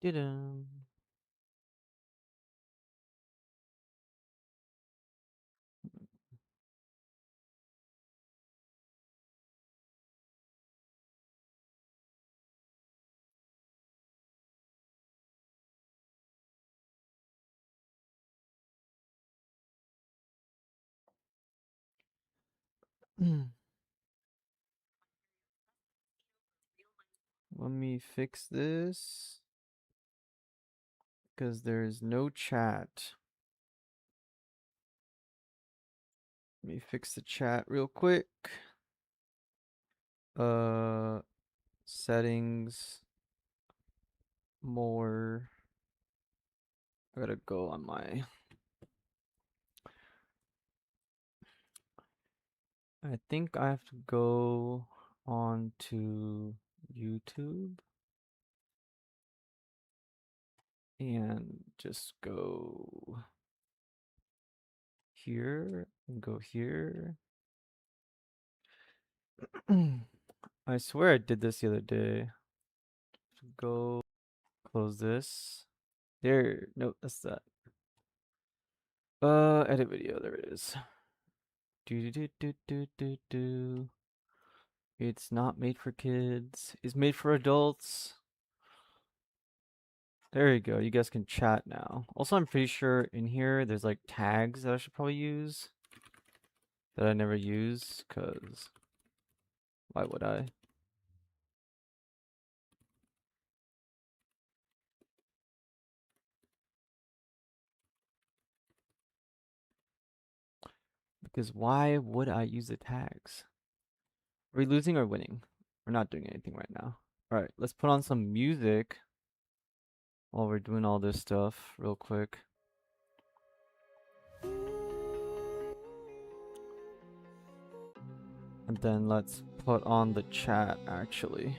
Didn't. Let me fix this because there's no chat. Let me fix the chat real quick. Settings, more. I gotta go on my. I think I have to go on to YouTube and just go here and go here. I swear I did this the other day. Go close this. There, no, that's that. Edit video, there it is. Do do do do do do. It's not made for kids. It's made for adults. There you go. You guys can chat now. Also, I'm pretty sure in here there's like tags that I should probably use that I never use, cause why would I? Because why would I use the tags? Are we losing or winning? We're not doing anything right now. All right, let's put on some music while we're doing all this stuff real quick. And then let's put on the chat actually.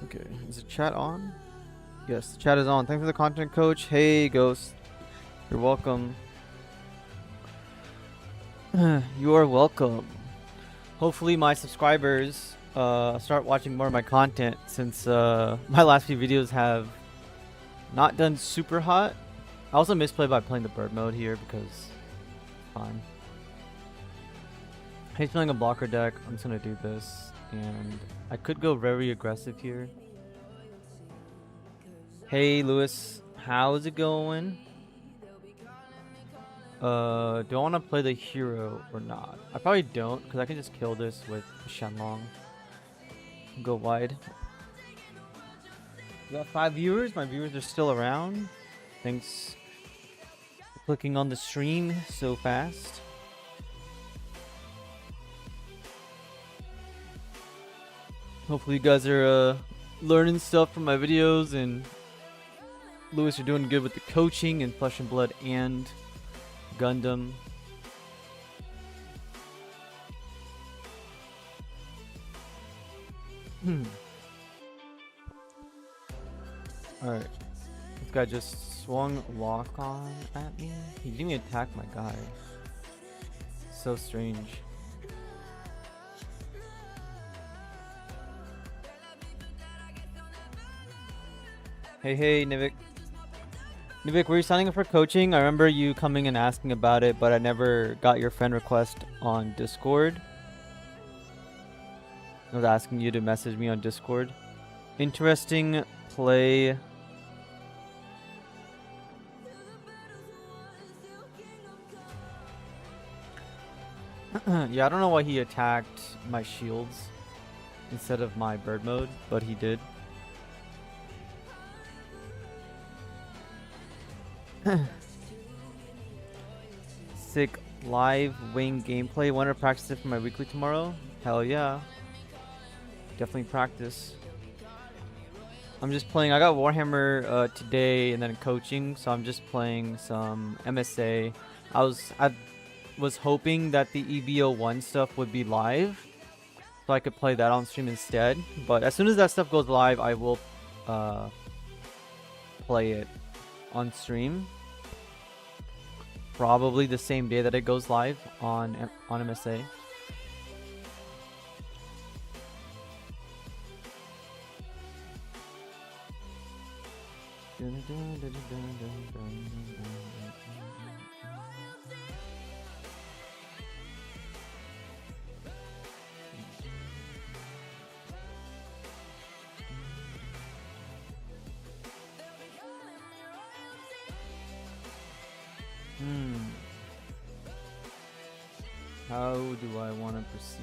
Okay, is the chat on? Yes, the chat is on. Thanks for the content, coach. Hey, Ghost. You're welcome. You are welcome. Hopefully my subscribers start watching more of my content since my last few videos have not done super hot. I also misplayed by playing the bird mode here because fine. He's playing a blocker deck. I'm just gonna do this, and I could go very aggressive here. Hey Lewis, how's it going? Do I want to play the hero or not? I probably don't, because I can just kill this with Shenlong. Go wide. We got 5 viewers. My viewers are still around. Thanks for clicking on the stream so fast. Hopefully you guys are learning stuff from my videos, and Lewis, you're doing good with the coaching and Flesh and Blood and Gundam. Alright. This guy just swung lock on at me. He didn't even attack my guy. So strange. Hey, Nivik. Nivik, were you signing up for coaching? I remember you coming and asking about it, but I never got your friend request on Discord. I was asking you to message me on Discord. Interesting play. Yeah, I don't know why he attacked my shields instead of my bird mode, but he did. Sick live wing gameplay. Want to practice it for my weekly tomorrow? Hell yeah. Definitely practice. I'm just playing. I got Warhammer today and then coaching, so I'm just playing some MSA. I was hoping that the EVO1 stuff would be live, so I could play that on stream instead. But as soon as that stuff goes live, I will uh, play it on stream. Probably the same day that it goes live on MSA. How do I want to proceed?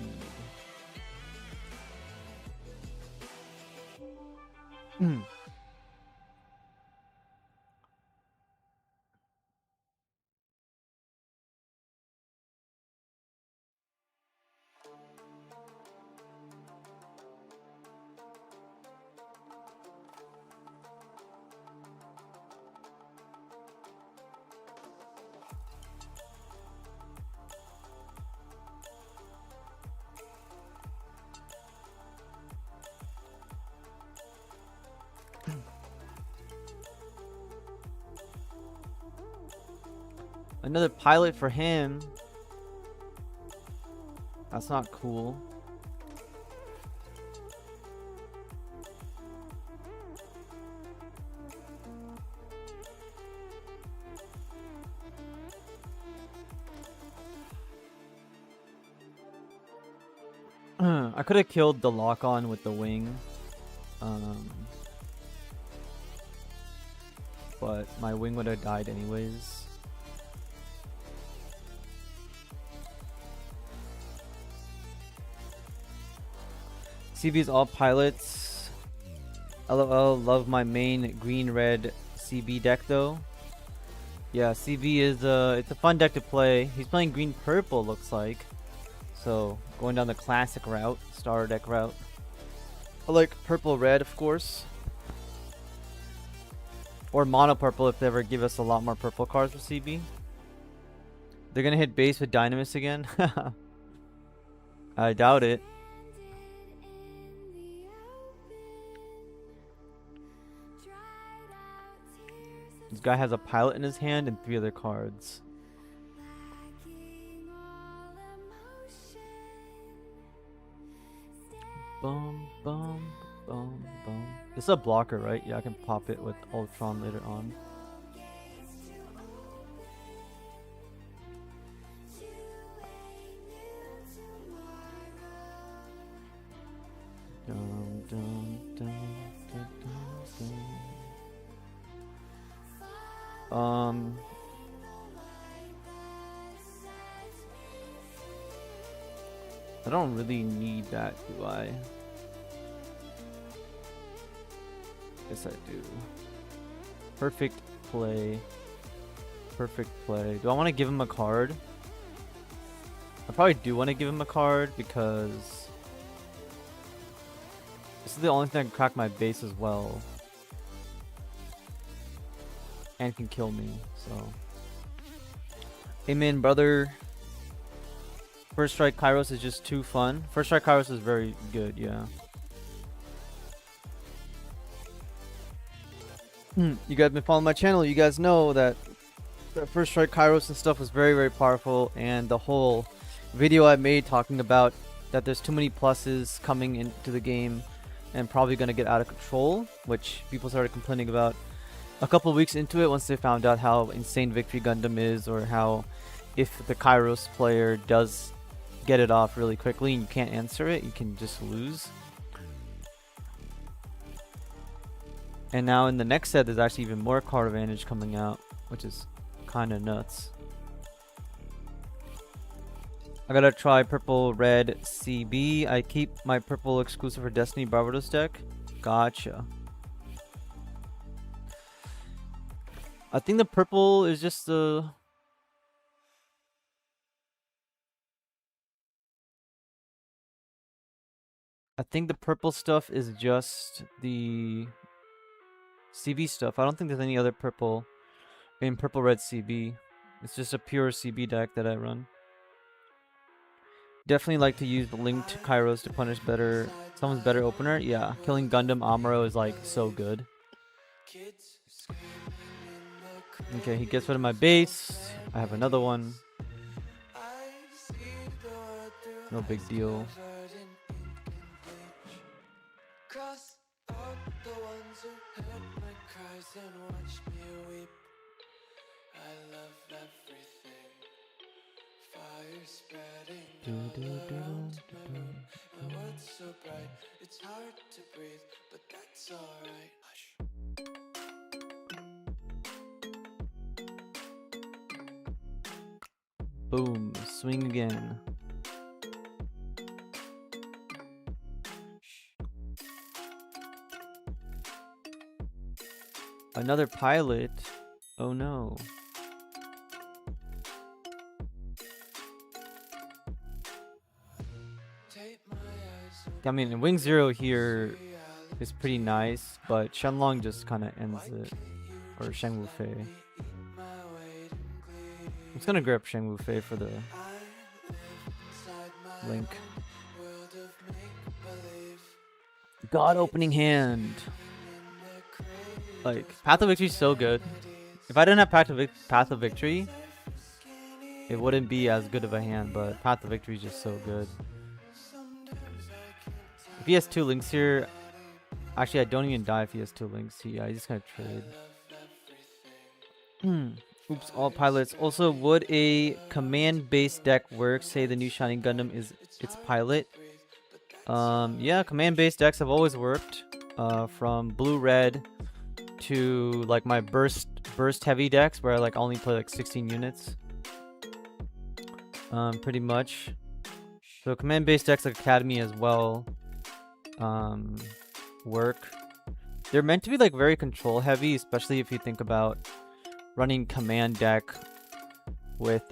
Another pilot for him. That's not cool. I could have killed the lock-on with the wing. But my wing would have died anyways. CB's all pilots. LOL, love my main green-red CB deck though. Yeah, CB is it's a fun deck to play. He's playing green-purple, looks like. So, going down the classic route, starter deck route. I like purple-red, of course. Or mono-purple if they ever give us a lot more purple cards with CB. They're gonna hit base with Dynamis again? I doubt it. This guy has a pilot in his hand and 3 other cards. Bum, bum, bum, bum. This is a blocker, right? Yeah, I can pop it with Ultron later on. Dun, dun, dun, dun, dun, dun. I don't really need that, do I? Yes, I do. Perfect play. Perfect play. Do I want to give him a card? I probably do want to give him a card because this is the only thing that can crack my base as well. And can kill me, so. Amen, brother. First Strike Kairos is just too fun. First Strike Kairos is very good, yeah. You guys been following my channel, you guys know that First Strike Kairos and stuff was very, very powerful, and the whole video I made talking about that there's too many pluses coming into the game and probably going to get out of control, which people started complaining about a couple of weeks into it once they found out how insane Victory Gundam is, or how if the Kairos player does get it off really quickly and you can't answer it, you can just lose. And now in the next set, there's actually even more card advantage coming out, which is kind of nuts. I gotta try purple red CB. I keep my purple exclusive for Destiny Barbados deck. Gotcha. I think the purple is just the... I think the purple stuff is just the CB stuff. I don't think there's any other purple in purple red CB. It's just a pure CB deck that I run. Definitely like to use the linked Kairos to punish someone's better opener. Yeah, killing Gundam Amuro is like so good. Okay, he gets rid of my base. I have another one. No big deal. Boom, swing again. Another pilot. Oh no. I mean, Wing Zero here is pretty nice, but Shenlong just kind of ends it. Or Shang Wu Fei. I'm just gonna grab Shang Wu Fei for the link. God opening hand. Like, Path of Victory is so good. If I didn't have Path of Victory, it wouldn't be as good of a hand, but Path of Victory is just so good. If he has 2 links here, actually I don't even die if he has 2 links. Yeah, he's just gonna trade. Oops, all pilots. Also, would a command-based deck work? Say the new Shining Gundam is its pilot. Yeah, command-based decks have always worked. From blue-red to like my burst heavy decks where I like only play like 16 units. Pretty much. So command-based decks like Academy as well work. They're meant to be like very control heavy, especially if you think about running command deck with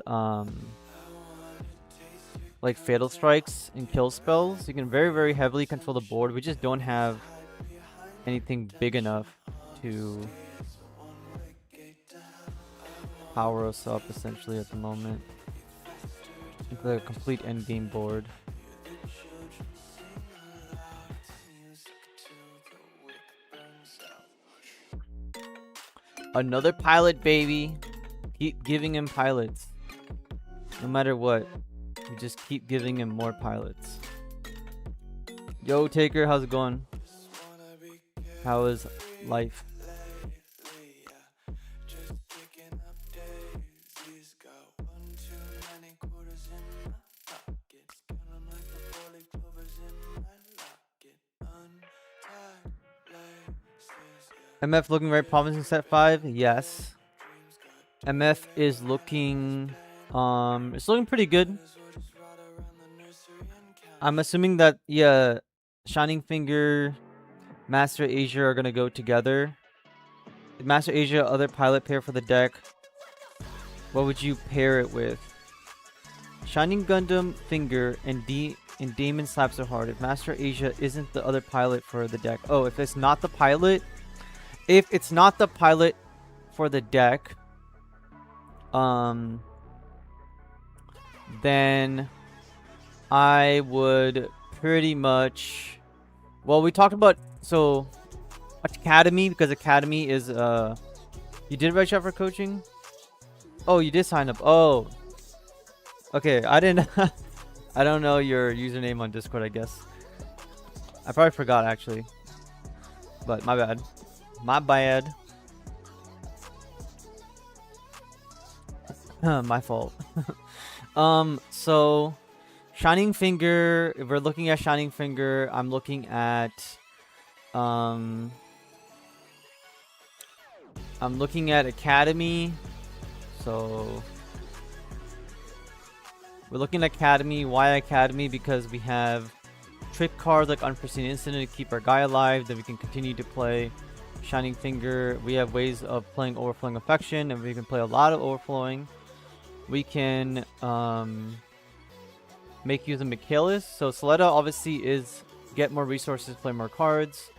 like fatal strikes and kill spells. You can very heavily control the board. We just don't have anything big enough to power us up essentially at the moment. It's like a complete endgame board. Another pilot, baby. Keep giving him pilots. No matter what. We just keep giving him more pilots. Yo, Taker, how's it going? How is life? MF looking very promising set 5? Yes. MF is looking it's looking pretty good. I'm assuming that yeah, Shining Finger, Master Asia are gonna go together. Master Asia, other pilot pair for the deck. What would you pair it with? Shining Gundam, Finger, and Damon Slap So Hard. If Master Asia isn't the other pilot for the deck. Oh, if it's not the pilot. If it's not the pilot for the deck, then I would pretty much... Well, we talked about... So, Academy, because Academy is... You did write shot for coaching? Oh, you did sign up. Oh. Okay, I didn't... I don't know your username on Discord, I guess. I probably forgot, actually. But, my bad. My bad. My fault. So Shining Finger, if we're looking at Shining Finger, I'm looking at Academy. So we're looking at Academy. Why Academy? Because we have trick cards like Unforeseen Incident to keep our guy alive, then we can continue to play Shining Finger. We have ways of playing Overflowing Affection, and we can play a lot of Overflowing. We can make use of Michaelis. So Soletta obviously is get more resources, play more cards.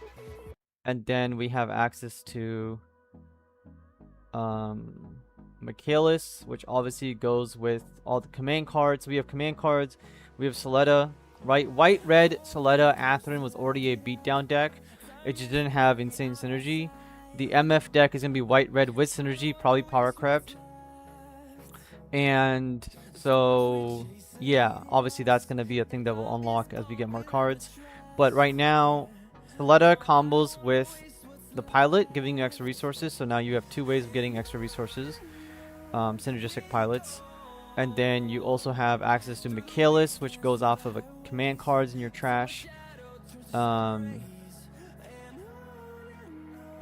And then we have access to Michaelis, which obviously goes with all the command cards. So we have command cards. We have Soletta. Right, white, red, Soletta, Atherin was already a beatdown deck. It just didn't have insane synergy. The MF deck is going to be white, red with synergy, probably power crept. And so, yeah, obviously that's going to be a thing that will unlock as we get more cards. But right now, Soletta combos with the pilot, giving you extra resources. So now you have 2 ways of getting extra resources. Synergistic pilots. And then you also have access to Michaelis, which goes off of a command cards in your trash. And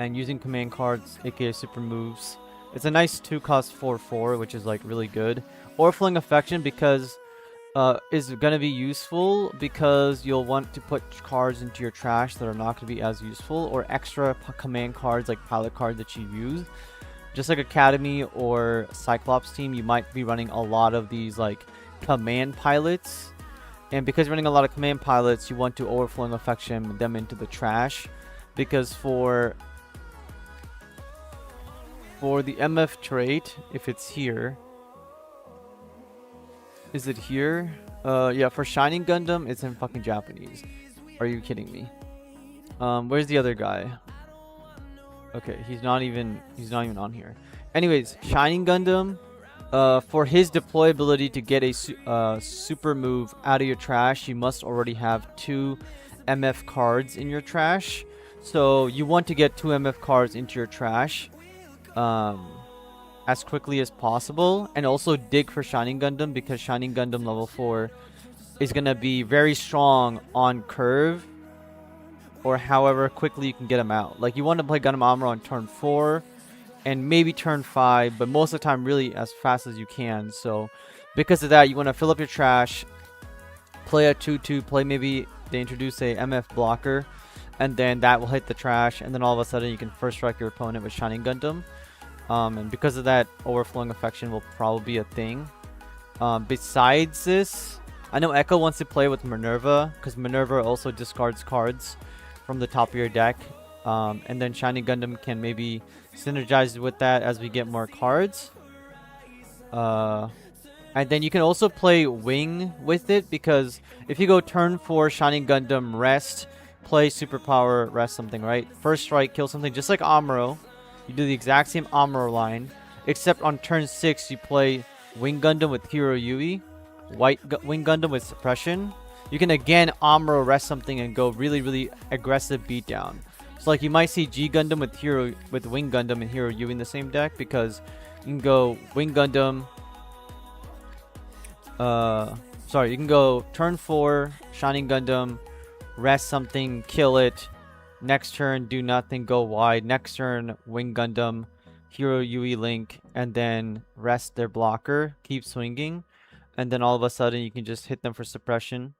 using command cards, aka super moves. It's a nice 2-cost 4/4, which is like really good. Overflowing Affection because is gonna be useful because you'll want to put cards into your trash that are not gonna be as useful, or extra command cards like pilot cards that you use. Just like Academy or Cyclops team, you might be running a lot of these like command pilots. And because you're running a lot of command pilots, you want to Overflowing Affection them into the trash. Because for the MF trait, if it's here. Is it here? Yeah, for Shining Gundam, it's in fucking Japanese. Are you kidding me? Where's the other guy? Okay, he's not even on here. Anyways, Shining Gundam, for his deployability to get a super move out of your trash, you must already have 2 MF cards in your trash. So you want to get 2 MF cards into your trash as quickly as possible, and also dig for Shining Gundam because Shining Gundam level 4 is gonna be very strong on curve, or however quickly you can get him out. Like, you want to play Gundam Amuro on turn 4 and maybe turn 5, but most of the time really as fast as you can. So because of that, you want to fill up your trash, play a 2/2, play maybe they introduce a MF blocker, and then that will hit the trash, and then all of a sudden you can first strike your opponent with Shining Gundam. And because of that, Overflowing Affection will probably be a thing. Besides this, I know Echo wants to play with Minerva because Minerva also discards cards from the top of your deck, and then Shining Gundam can maybe synergize with that as we get more cards. And then you can also play Wing with it, because if you go turn 4 Shining Gundam rest, play superpower rest something, right? First strike, kill something, just like Amuro. You do the exact same Amuro line, except on turn 6 you play Wing Gundam with Hero Yui, Wing Gundam with suppression. You can again Amuro rest something and go really aggressive beatdown. So like you might see G Gundam with Wing Gundam and Hero Yui in the same deck, because you can go Wing Gundam. You can go turn 4 Shining Gundam, rest something, kill it. Next turn do nothing, go wide. Next turn Wing Gundam, Hero Yui Link, and then rest their blocker, keep swinging, and then all of a sudden you can just hit them for suppression.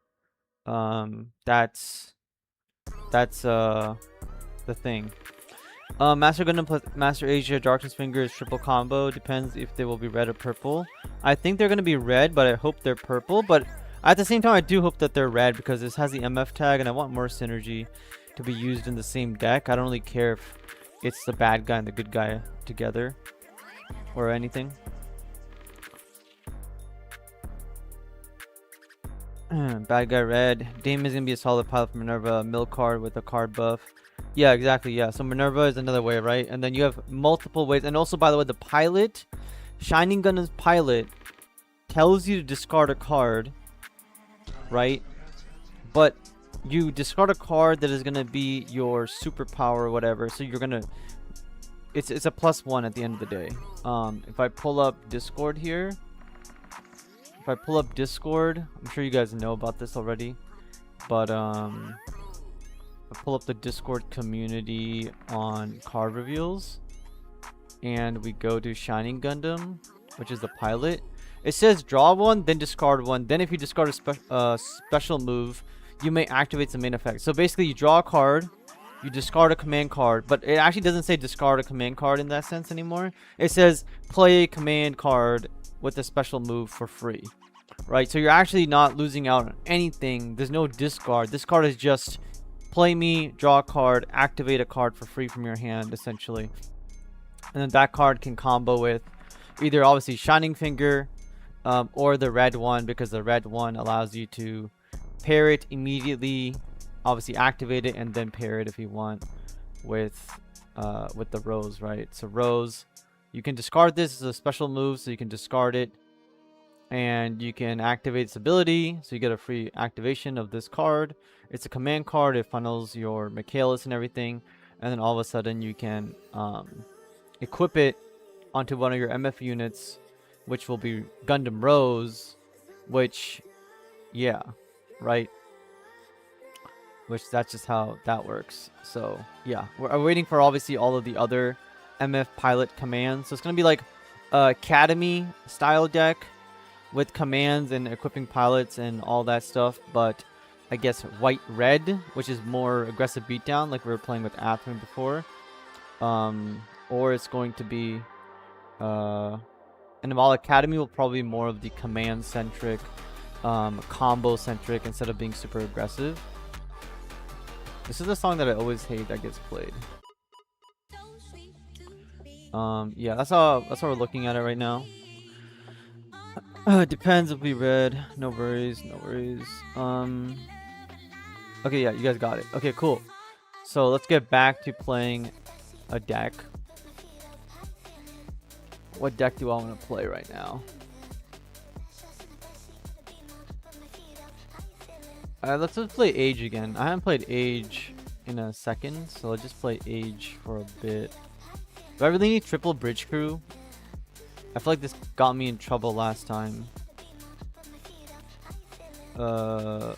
That's the thing. Master Gundam plus Master Asia Darkness Finger is triple combo. Depends if they will be red or purple. I think they're gonna be red, but I hope they're purple. But at the same time, I do hope that they're red, because this has the MF tag, and I want more synergy to be used in the same deck. I don't really care if it's the bad guy and the good guy together or anything. Bad guy red. Damon is gonna be a solid pilot for Minerva. Mill card with a card buff. Yeah, exactly. Yeah, so Minerva is another way, right? And then you have multiple ways. And also, by the way, the pilot, Shining Gundam's pilot, tells you to discard a card, right? But you discard a card that is gonna be your superpower or whatever. So you're gonna, it's a +1 at the end of the day. If I pull up Discord here. If I pull up Discord, I'm sure you guys know about this already, but I pull up the Discord community on card reveals, and we go to Shining Gundam, which is the pilot. It says draw 1, then discard 1. Then if you discard a special move, you may activate the main effect. So basically, you draw a card, you discard a command card, but it actually doesn't say discard a command card in that sense anymore. It says play a command card with a special move for free, right? So you're actually not losing out on anything. There's no discard. This card is just play me, draw a card, activate a card for free from your hand, essentially. And then that card can combo with either obviously Shining Finger, or the red one, because the red one allows you to pair it immediately, obviously activate it, and then pair it if you want with the rose, right? So rose, you can discard this as a special move, so you can discard it, and you can activate its ability, so you get a free activation of this card. It's a command card. It funnels your Michaelis and everything, and then all of a sudden you can equip it onto one of your MF units, which will be Gundam Rose, which, yeah, right? Which that's just how that works. So yeah, we're waiting for obviously all of the other MF pilot commands. So it's gonna be like Academy style deck with commands and equipping pilots and all that stuff, but I guess white red, which is more aggressive beatdown, like we were playing with Athrun before. Or it's going to be and while Academy will probably be more of the command centric, combo centric instead of being super aggressive. This is a song that I always hate that gets played. Yeah, that's how we're looking at it right now. Depends if we read. No worries, no worries. Okay, yeah, you guys got it. Okay, cool. So let's get back to playing a deck. What deck do I want to play right now? Let's just play Age again. I haven't played Age in a second, so let's just play Age for a bit. Do I really need triple bridge crew? I feel like this got me in trouble last time. If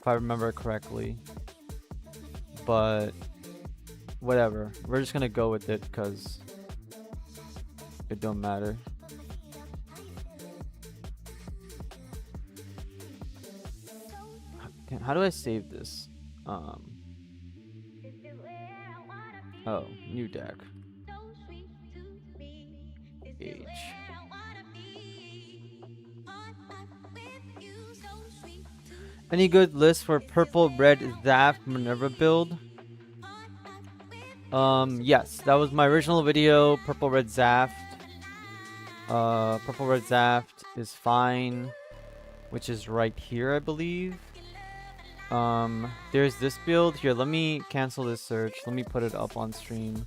I remember correctly. But whatever. We're just gonna go with it because it don't matter. How do I save this? Oh, new deck. Age. Any good list for purple red Zaf Minerva build? Yes, that was my original video. Purple red Zaft. Purple red Zaft is fine, which is right here, I believe. There's this build here. Let me cancel this search. Let me put it up on stream.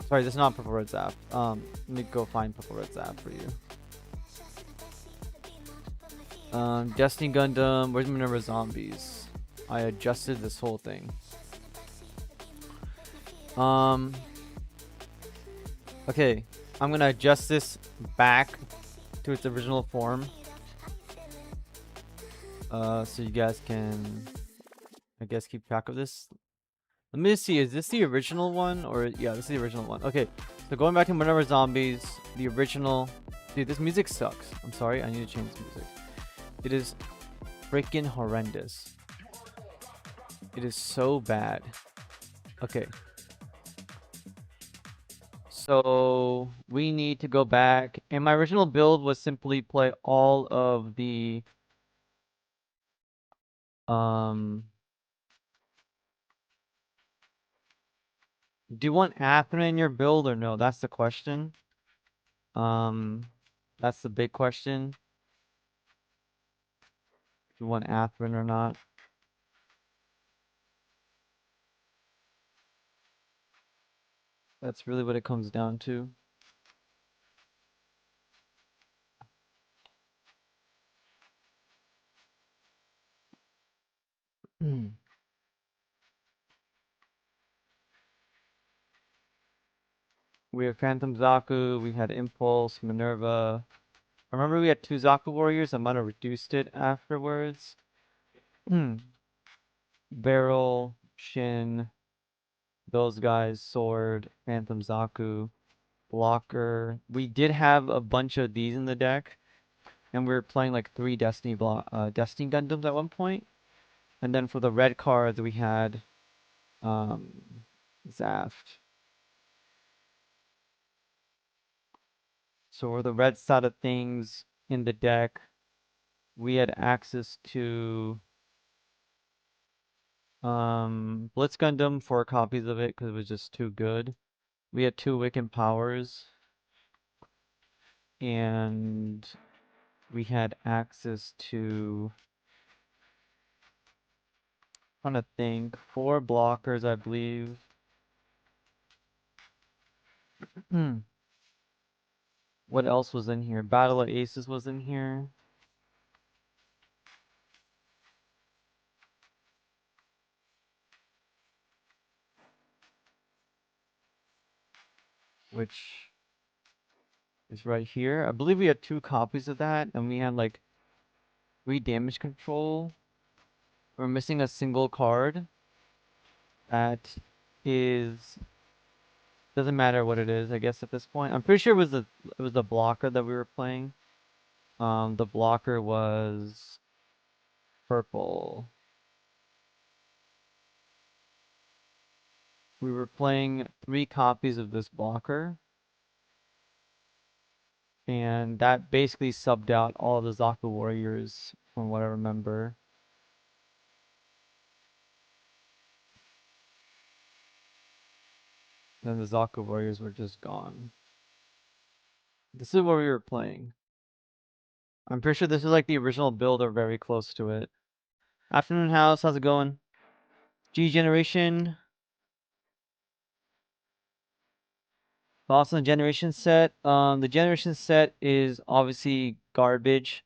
Sorry, this is not purple red Zaft. Let me go find purple red Zaft for you. Destiny Gundam. Where's Minerva Zombies? I adjusted this whole thing. Okay, I'm gonna adjust this back to its original form. So you guys can, I guess, keep track of this. Let me see, is this the original one? Or, yeah, this is the original one. Okay, so going back to Minerva Zombies, the original. Dude, this music sucks. I'm sorry, I need to change the music. It is freaking horrendous. It is so bad. Okay. So we need to go back. And my original build was simply play all of the do you want Athena in your build or no? That's the question. That's the big question. Do you want Athena or not? That's really what it comes down to. We have Phantom Zaku, we had Impulse, Minerva. I remember we had two Zaku warriors. I might have reduced it afterwards. Barrel, Shin, those guys, Sword, Phantom Zaku, Blocker. We did have a bunch of these in the deck, and we were playing like 3 Destiny Destiny Gundams at one point. And then for the red cards, we had Zaft. So for the red side of things in the deck, we had access to Blitz Gundam, 4 copies of it because it was just too good. We had 2 Wiccan Powers. and we had access to, I'm trying to think, 4 blockers, I believe. What else was in here? Battle of Aces was in here. Which is right here. I believe we had 2 copies of that, and we had like 3 damage control. We're missing a single card. That is, doesn't matter what it is, I guess at this point. I'm pretty sure it was the blocker that we were playing. The blocker was purple. We were playing 3 copies of this blocker, and that basically subbed out all the Zaku warriors from what I remember. Then the Zaku warriors were just gone. This is what we were playing. I'm pretty sure this is like the original build or very close to it. Afternoon House, how's it going? G Generation. Thoughts on the Generation set? The Generation set is obviously garbage.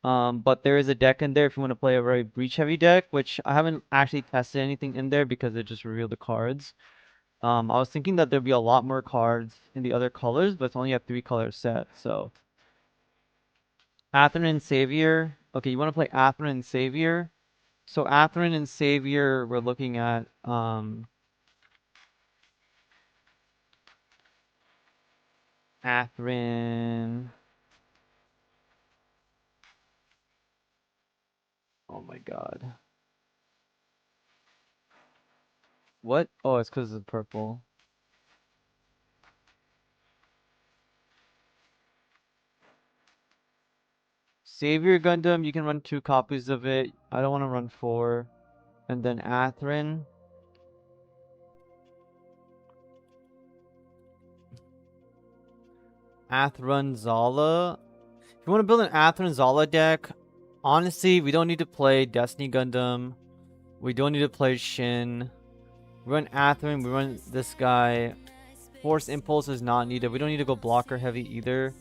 But there is a deck in there if you want to play a very breach heavy deck, which I haven't actually tested anything in there because it just revealed the cards. I was thinking that there'd be a lot more cards in the other colors, but it's only a 3-color set, so. Athrun and Savior. Okay, you want to play Athrun and Savior? So Athrun and Savior, we're looking at, Athrun. Oh my god. What? Oh, it's because it's purple. Savior Gundam, you can run 2 copies of it. I don't want to run 4. And then Athrun. Athrun Zala. If you want to build an Athrun Zala deck, honestly, we don't need to play Destiny Gundam. We don't need to play Shin. We run Athrun, we run this guy. Force Impulse is not needed. We don't need to go blocker heavy either.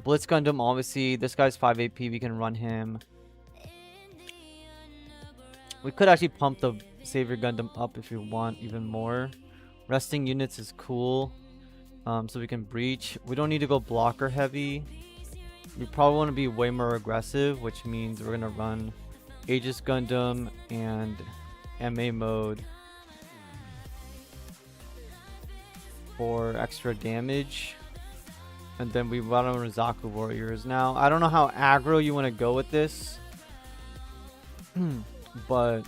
Blitz Gundam, obviously. This guy's 5 AP. We can run him. We could actually pump the Savior Gundam up if we want even more. Resting units is cool. So we can breach. We don't need to go blocker heavy. We probably want to be way more aggressive, which means we're going to run Aegis Gundam and MA mode for extra damage. And then we run on Zaku warriors. Now, I don't know how aggro you want to go with this. But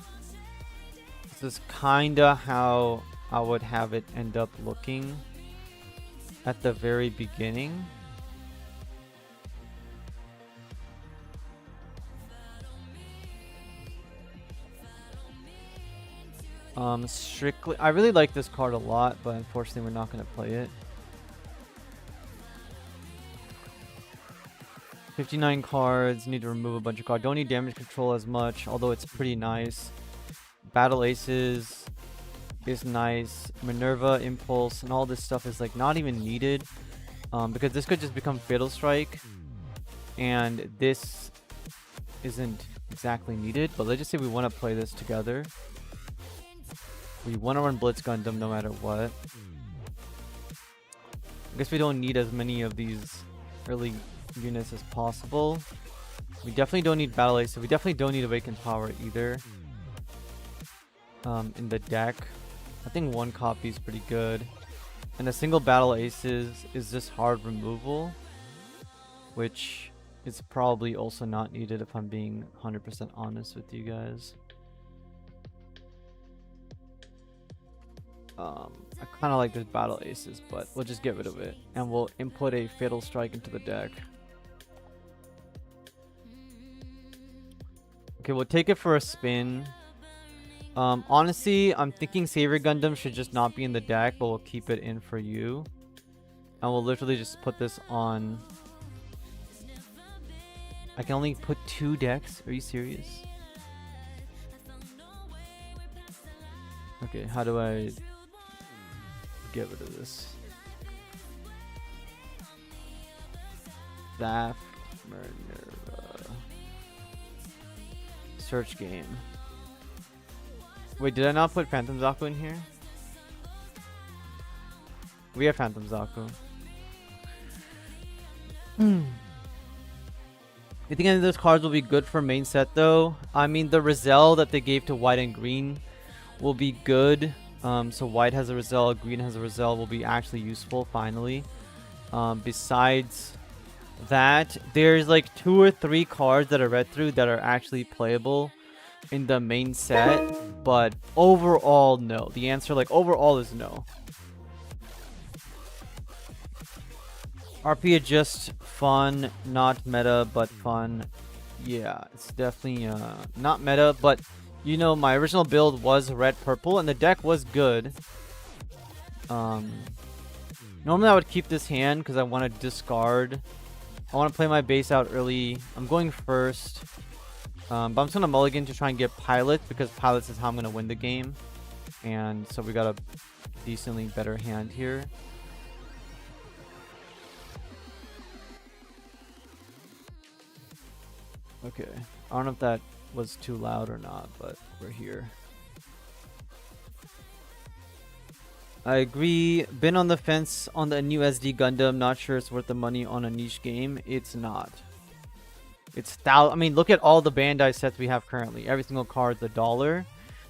this is kinda how I would have it end up looking at the very beginning. Strictly, I really like this card a lot, but unfortunately we're not going to play it. 59 cards, need to remove a bunch of cards. Don't need damage control as much, although it's pretty nice. Battle Aces is nice. Minerva, Impulse, and all this stuff is like not even needed. Because this could just become Fatal Strike. And this isn't exactly needed. But let's just say we want to play this together. We want to run Blitz Gundam no matter what. I guess we don't need as many of these early units as possible. We definitely don't need Battle Ace, so we definitely don't need Awakened Power either. In the deck, I think 1 copy is pretty good. And a single Battle Aces is just hard removal, which is probably also not needed if I'm being 100% honest with you guys. I kind of like this Battle Aces, but we'll just get rid of it. And we'll input a Fatal Strike into the deck. Okay, we'll take it for a spin. Honestly, I'm thinking Savior Gundam should just not be in the deck, but we'll keep it in for you. I will literally just put this on. I can only put 2 decks? Are you serious? Okay, how do I get rid of this? Daft Minerva. Search game. Wait, did I not put Phantom Zaku in here? We have Phantom Zaku. I think any of those cards will be good for main set though. I mean, the Rizal that they gave to white and green will be good. So white has a Rizal, green has a Rizal, will be actually useful finally. Besides that, there's like 2 or 3 cards that I read through that are actually playable in the main set, but overall no. The answer like overall is no. RP is just fun, not meta, but fun. Yeah, it's definitely not meta, but you know, my original build was red purple and the deck was good. Normally I would keep this hand because I want to discard. I want to play my base out early. I'm going first. But I'm just going to mulligan to try and get pilots because pilots is how I'm going to win the game. And so we got a decently better hand here. Okay. I don't know if that was too loud or not, but we're here. I agree. Been on the fence on the new SD Gundam. Not sure it's worth the money on a niche game. It's not. It's I mean, look at all the Bandai sets we have currently. Every single card's $1.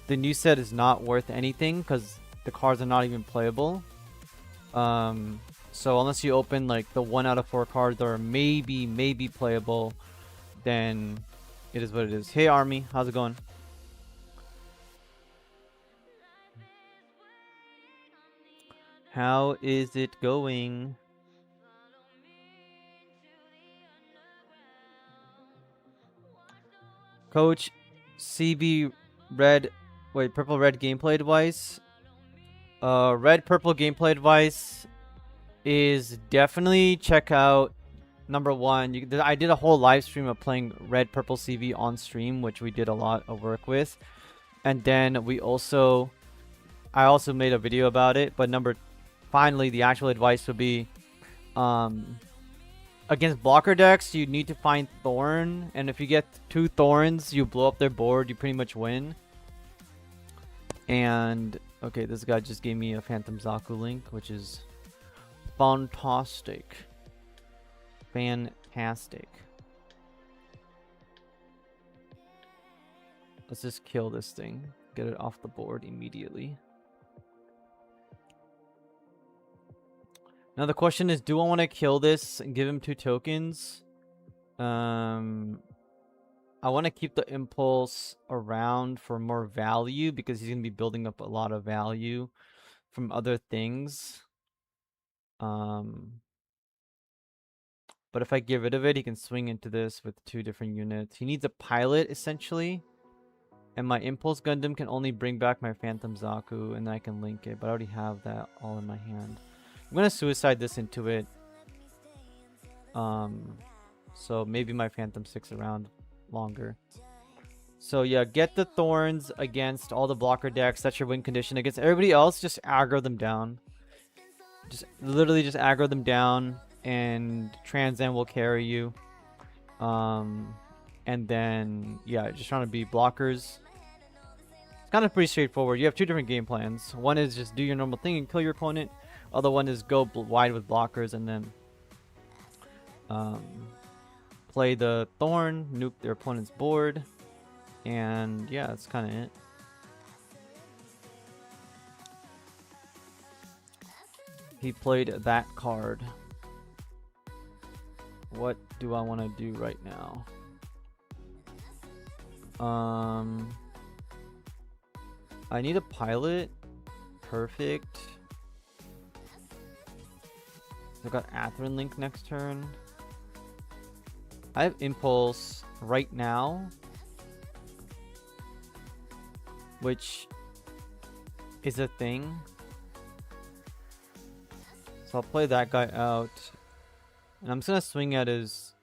The new set is not worth anything because the cards are not even playable. So unless you open like the 1 out of 4 cards that are maybe playable, then it is what it is. Hey Army, how's it going? How is it going? Coach, CB red, wait, purple red gameplay advice. Red purple gameplay advice is definitely check out number 1. I did a whole live stream of playing red purple CV on stream, which we did a lot of work with, and then I also made a video about it. But finally, the actual advice would be, against blocker decks, you need to find Thorn, and if you get 2 Thorns, you blow up their board, you pretty much win. And, okay, this guy just gave me a Phantom Zaku link, which is fantastic. Fantastic. Let's just kill this thing. Get it off the board immediately. Now the question is, do I want to kill this and give him 2 tokens? I want to keep the impulse around for more value because he's going to be building up a lot of value from other things. But if I get rid of it, he can swing into this with 2 different units. He needs a pilot essentially. And my impulse Gundam can only bring back my Phantom Zaku, and then I can link it. But I already have that all in my hand. I'm gonna suicide this into it. So maybe my Phantom sticks around longer. So yeah, get the Thorns against all the blocker decks. That's your win condition. Against everybody else, just aggro them down. Just literally just aggro them down, and Transcend will carry you. And then yeah, just trying to be blockers. It's kind of pretty straightforward. You have 2 different game plans. One is just do your normal thing and kill your opponent. Other one is go wide with blockers and then play the Thorn, nuke their opponent's board, and yeah, that's kind of it. He played that card. What do I want to do right now? I need a pilot. Perfect. I got Atherin Link next turn. I have Impulse right now, which is a thing. So I'll play that guy out. And I'm just gonna swing at his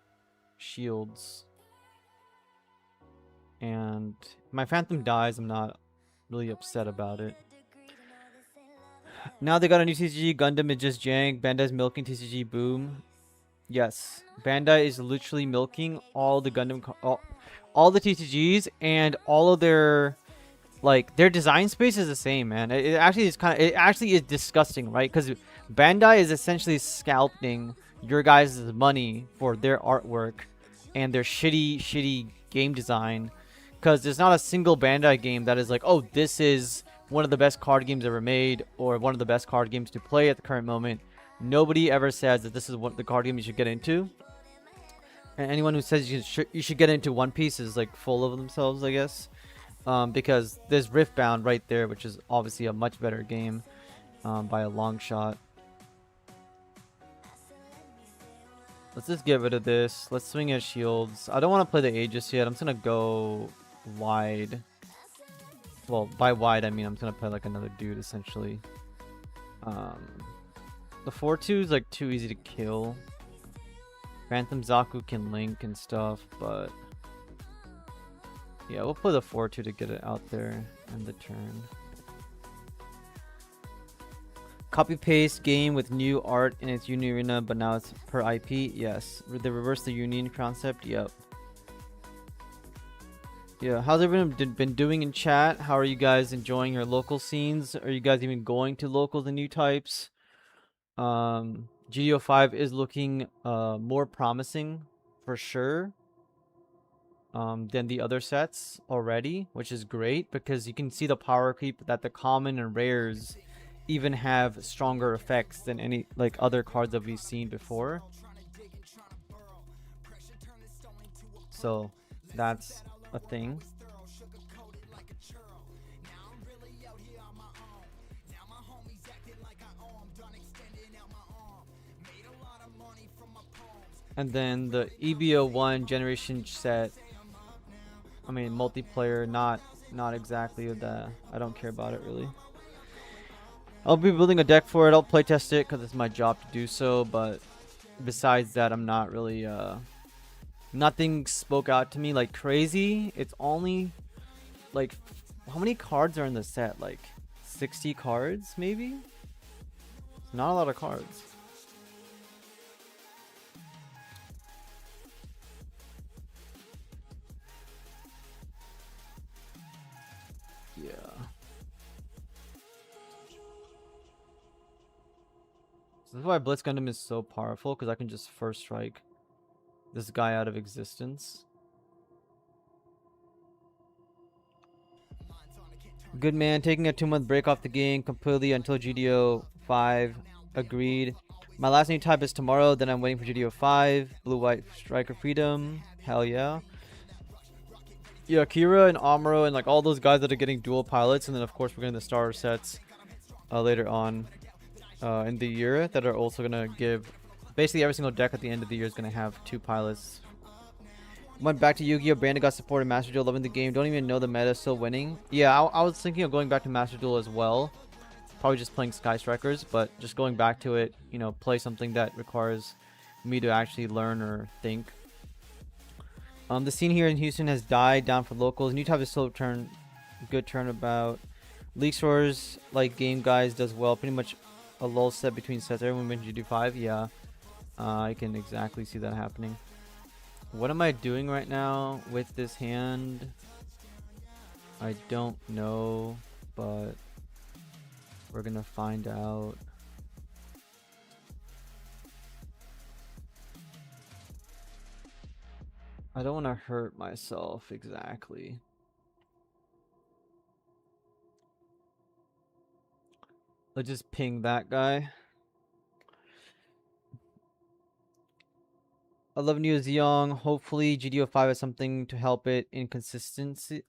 shields. And if my Phantom dies, I'm not really upset about it. Now they got a new TCG. Gundam is just jank. Bandai's milking TCG. Boom. Yes, Bandai is literally milking all the Gundam, all the TCGs, and all of their, like, their design space is the same, man. It actually is it actually is disgusting, right? Because Bandai is essentially scalping your guys' money for their artwork and their shitty game design. Because there's not a single Bandai game that is like, oh, this is one of the best card games ever made, or one of the best card games to play at the current moment. Nobody ever says that this is what the card game you should get into. And anyone who says you should get into One Piece is like full of themselves, I guess. Because there's Riftbound right there, which is obviously a much better game by a long shot. Let's just get rid of this. Let's swing at shields. I don't want to play the Aegis yet. I'm just going to go wide. Well, by wide, I mean I'm going to play like another dude, essentially. The 4-2 is like too easy to kill. Phantom Zaku can link and stuff, but yeah, we'll play the 4-2 to get it out there in the turn. Copy paste game with new art in its Union Arena, but now it's per IP. Yes, they reverse the Union concept. Yep. Yeah, how's everyone been doing in chat? How are you guys enjoying your local scenes? Are you guys even going to locals and new types? GDO 5 is looking more promising for sure than the other sets already, which is great because you can see the power creep that the common and rares even have stronger effects than any like other cards that we've seen before. So that's a thing. And then the EBO1 generation set, I mean multiplayer, not exactly the, I don't care about it really. I'll be building a deck for it. I'll playtest it because it's my job to do so, but besides that, I'm not really nothing spoke out to me like crazy. It's only like, how many cards are in the set? Like 60 cards maybe? It's not a lot of cards. Yeah. So this is why Blitz Gundam is so powerful, because I can just first strike this guy out of existence. Good man, taking a 2-month break off the game completely until GDO 5. Agreed. My last new type is tomorrow, then I'm waiting for GDO 5. Blue-White Striker Freedom. Hell yeah. Yeah, Kira and Amuro and like all those guys that are getting dual pilots, and then of course we're getting the starter sets later on in the year that are also gonna give basically every single deck at the end of the year is gonna have 2 pilots. Went back to Yu-Gi-Oh! Brandon got supported Master Duel, loving the game. Don't even know the meta, still winning. Yeah, I was thinking of going back to Master Duel as well. Probably just playing Sky Strikers, but just going back to it, you know, play something that requires me to actually learn or think. The scene here in Houston has died down for locals. New type is still good turnabout. League Stores, like Game Guys, does well. Pretty much a lull set between sets. Everyone went to GD5. Yeah, I can exactly see that happening. What am I doing right now with this hand? I don't know, but we're gonna find out. I don't want to hurt myself exactly. Let's just ping that guy. I love Neo Zeong. Hopefully GDO 5 has something to help it in consistency.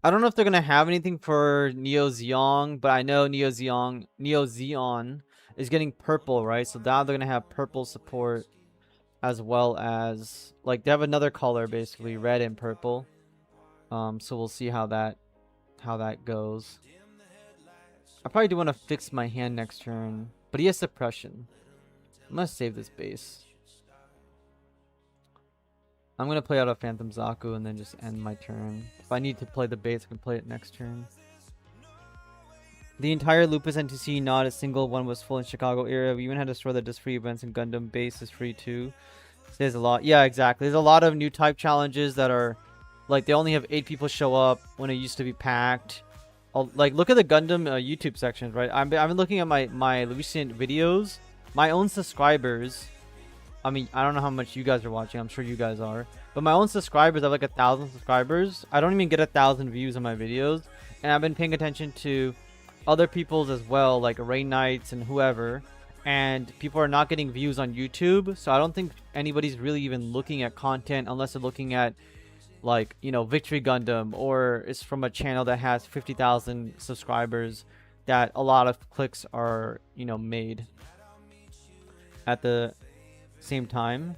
I don't know if they're gonna have anything for Neo Zeong, but I know Neo Zeon is getting purple, right? So now they're gonna have purple support, as well as like they have another color basically, red and purple. So we'll see how that goes. I probably do want to fix my hand next turn, But he has suppression. I'm gonna save this base. I'm gonna play out a Phantom Zaku and then just end my turn. If I need to play the base, I can play it next turn. The entire Lupus NTC, not a single one was full in Chicago area. We even had a store that does free events, and Gundam base is free too. So there's a lot. Yeah, exactly. There's a lot of new type challenges that are like they only have 8 people show up when it used to be packed. Like look at the Gundam YouTube sections, right? I've been looking at my recent videos. My own subscribers. I mean, I don't know how much you guys are watching. I'm sure you guys are. But my own subscribers, I have like 1,000 subscribers. I don't even get 1,000 views on my videos. And I've been paying attention to other people's as well, like Rain Knights and whoever. And people are not getting views on YouTube. So I don't think anybody's really even looking at content unless they're looking at like, you know, Victory Gundam, or it's from a channel that has 50,000 subscribers that a lot of clicks are, you know, made at the same time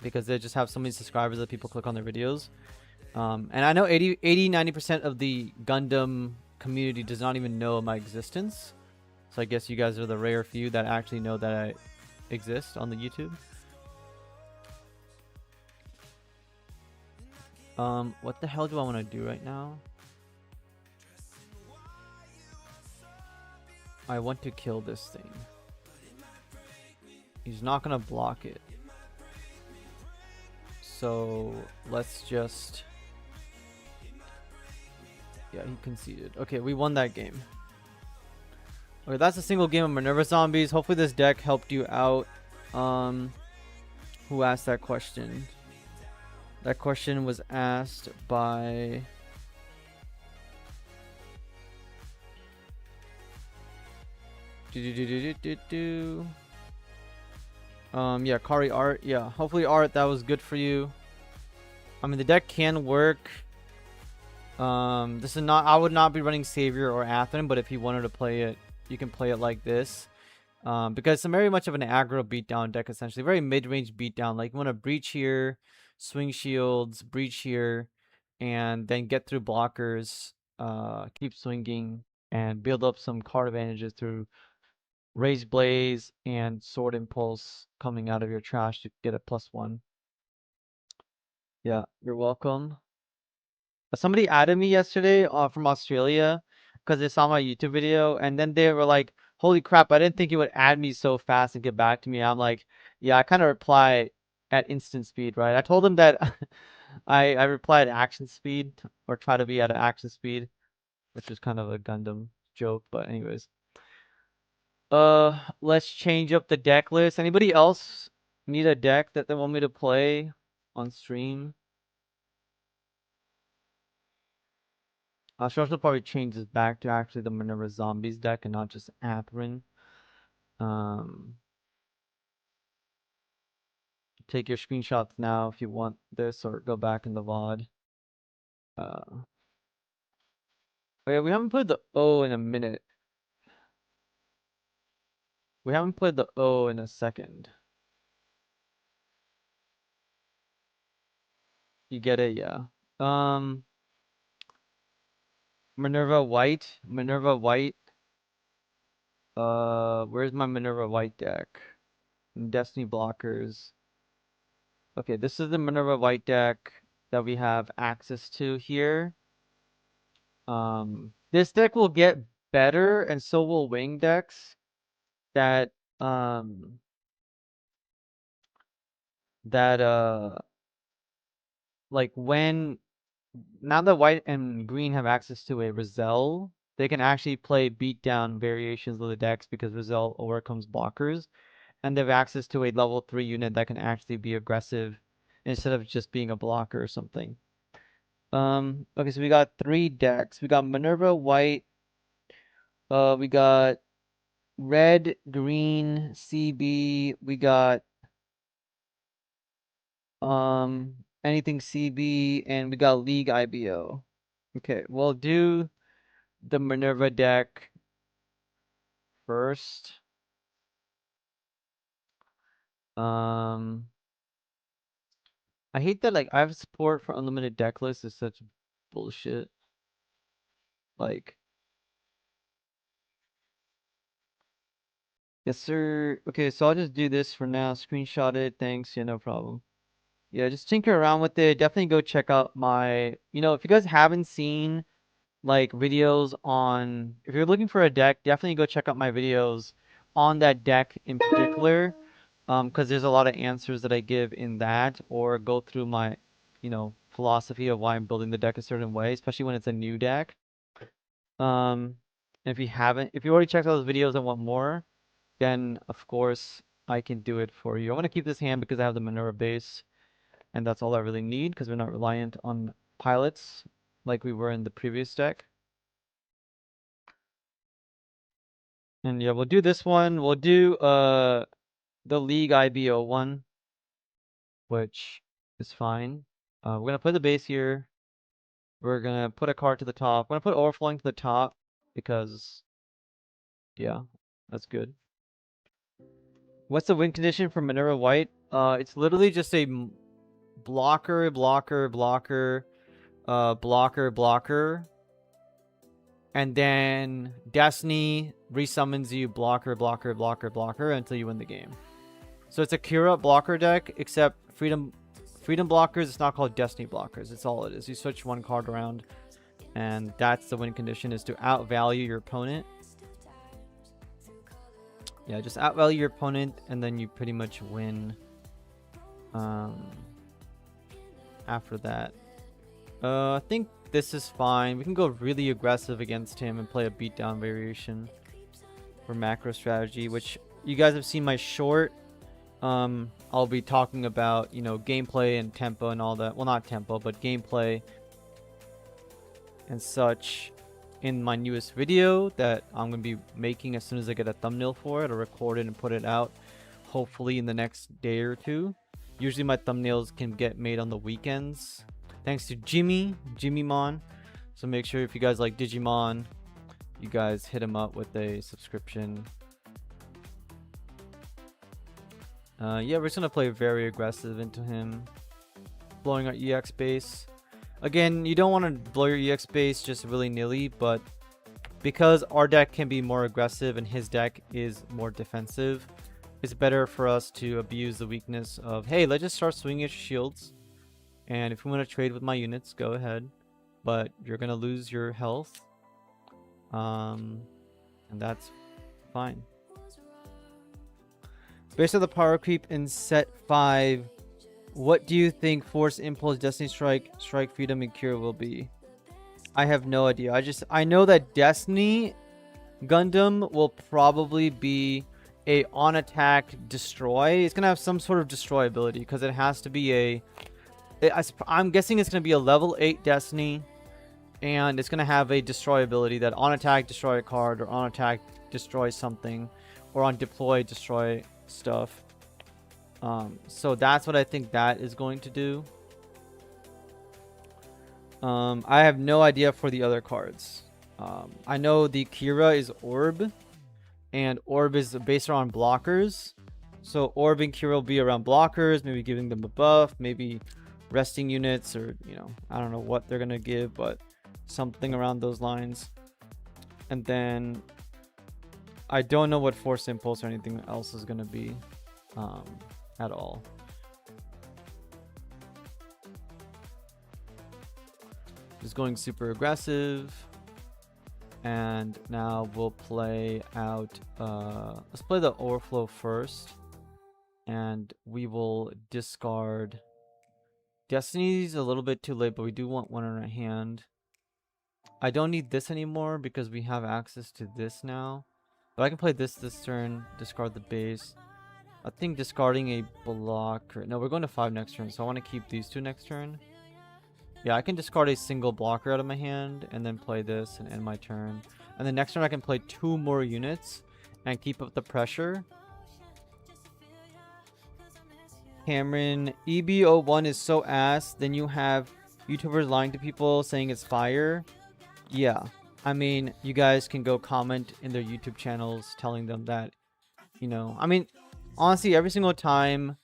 because they just have so many subscribers that people click on their videos. And I know 90% of the Gundam community does not even know my existence. So I guess you guys are the rare few that actually know that I exist on the YouTube. What the hell do I want to do right now? I want to kill this thing. He's not gonna block it. So let's just... Yeah, he conceded. Okay, we won that game. Okay, that's a single game of Minerva Zombies. Hopefully this deck helped you out. Who asked that question? That question was asked by... Yeah, Kari Art. Yeah, hopefully Art, that was good for you. I mean, the deck can work. This is not... I would not be running Savior or Athen, but if you wanted to play it, you can play it like this. Because it's very much of an aggro beatdown deck, essentially. Very mid-range beatdown. Like, you want to breach here, swing shields, breach here, and then get through blockers, keep swinging, and build up some card advantages through Raise Blaze and Sword Impulse coming out of your trash to get a +1. Yeah, you're welcome. Somebody added me yesterday from Australia because they saw my YouTube video, and then they were like, holy crap, I didn't think you would add me so fast and get back to me. I'm like, yeah, I kind of reply at instant speed, right? I told them that I reply at action speed, or try to be at an action speed, which is kind of a Gundam joke, but anyways. Let's change up the deck list. Anybody else need a deck that they want me to play on stream? Should also probably change this back to actually the Minerva Zombies deck and not just Atherin. Take your screenshots now if you want this, or go back in the VOD. Oh yeah, we haven't played the O in a minute. We haven't played the O in a second. You get it, yeah. Minerva White. Minerva White. Where's my Minerva White deck? Destiny blockers. Okay, this is the Minerva White deck that we have access to here. This deck will get better, and so will wing decks that like when now that white and green have access to a Rizal, they can actually play beatdown variations of the decks because Rizal overcomes blockers, and they have access to a level 3 unit that can actually be aggressive instead of just being a blocker or something. Okay, so we got 3 decks. We got Minerva White, we got red, green, CB, we got anything CB, and we got League IBO. Okay, we'll do the Minerva deck first. I hate that like I have support for unlimited deck lists is such bullshit. Like Yes, sir. Okay, so I'll just do this for now. Screenshot it. Thanks. Yeah, no problem. Yeah, just tinker around with it. Definitely go check out my, if you guys haven't seen like videos on, if you're looking for a deck, definitely go check out my videos on that deck in particular. Because there's a lot of answers that I give in that, or go through my, philosophy of why I'm building the deck a certain way, especially when it's a new deck. Um, if you already checked out those videos and want more, then of course I can do it for you. I want to keep this hand because I have the Minerva base, and that's all I really need because we're not reliant on pilots like we were in the previous deck. And yeah, we'll do this one. We'll do the League IBO one, which is fine. We're gonna put the base here. We're gonna put a card to the top. We're gonna put overflowing to the top because yeah, that's good. What's the win condition for Minerva White? It's literally just a blocker, blocker, blocker, blocker, blocker, and then Destiny resummons you blocker, blocker, blocker, blocker until you win the game. So it's a Kira blocker deck, except Freedom blockers. It's not called Destiny blockers. It's all it is. You switch one card around, and that's the win condition, is to outvalue your opponent. Yeah, just outvalue your opponent, and then you pretty much win. After that, I think this is fine. We can go really aggressive against him and play a beatdown variation for macro strategy, which you guys have seen my short. I'll be talking about, gameplay and tempo and all that. Well, not tempo, but gameplay and such in my newest video that I'm going to be making as soon as I get a thumbnail for it. I'll record it and put it out hopefully in the next day or two. Usually my thumbnails can get made on the weekends thanks to Jimmy Mon. So make sure if you guys like Digimon, you guys hit him up with a subscription. Yeah, we're just gonna play very aggressive into him, blowing our EX base. Again, you don't want to blow your EX base just willy-nilly, but because our deck can be more aggressive and his deck is more defensive, it's better for us to abuse the weakness of, hey, let's just start swinging at shields, and if you want to trade with my units, go ahead, but you're gonna lose your health, and that's fine. Based on the power creep in set 5, what do you think Force Impulse, Destiny Strike, Strike Freedom, and Cure will be? I have no idea. I know that Destiny Gundam will probably be a on attack destroy. It's gonna have some sort of destroy ability because it has to be I'm guessing it's gonna be a level 8 Destiny, and it's gonna have a destroy ability that on attack destroy a card, or on attack destroy something, or on deploy destroy stuff. So that's what I think that is going to do. I have no idea for the other cards. I know the Kira is Orb, and Orb is based around blockers. So Orb and Kira will be around blockers, maybe giving them a buff, maybe resting units, or I don't know what they're gonna give, but something around those lines. And then I don't know what Force Impulse or anything else is gonna be at all. Just going super aggressive. And now we'll play out, let's play the overflow first. And we will discard. Destiny's a little bit too late, but we do want one in our hand. I don't need this anymore because we have access to this now. But I can play this turn, discard the base. I think discarding a blocker. No, we're going to 5 next turn, so I want to keep these 2 next turn. Yeah, I can discard a single blocker out of my hand and then play this and end my turn. And the next turn I can play 2 more units and keep up the pressure. Cameron, EB01 is so ass. Then you have YouTubers lying to people saying it's fire. Yeah, I mean, you guys can go comment in their YouTube channels telling them that, I mean, honestly, every single time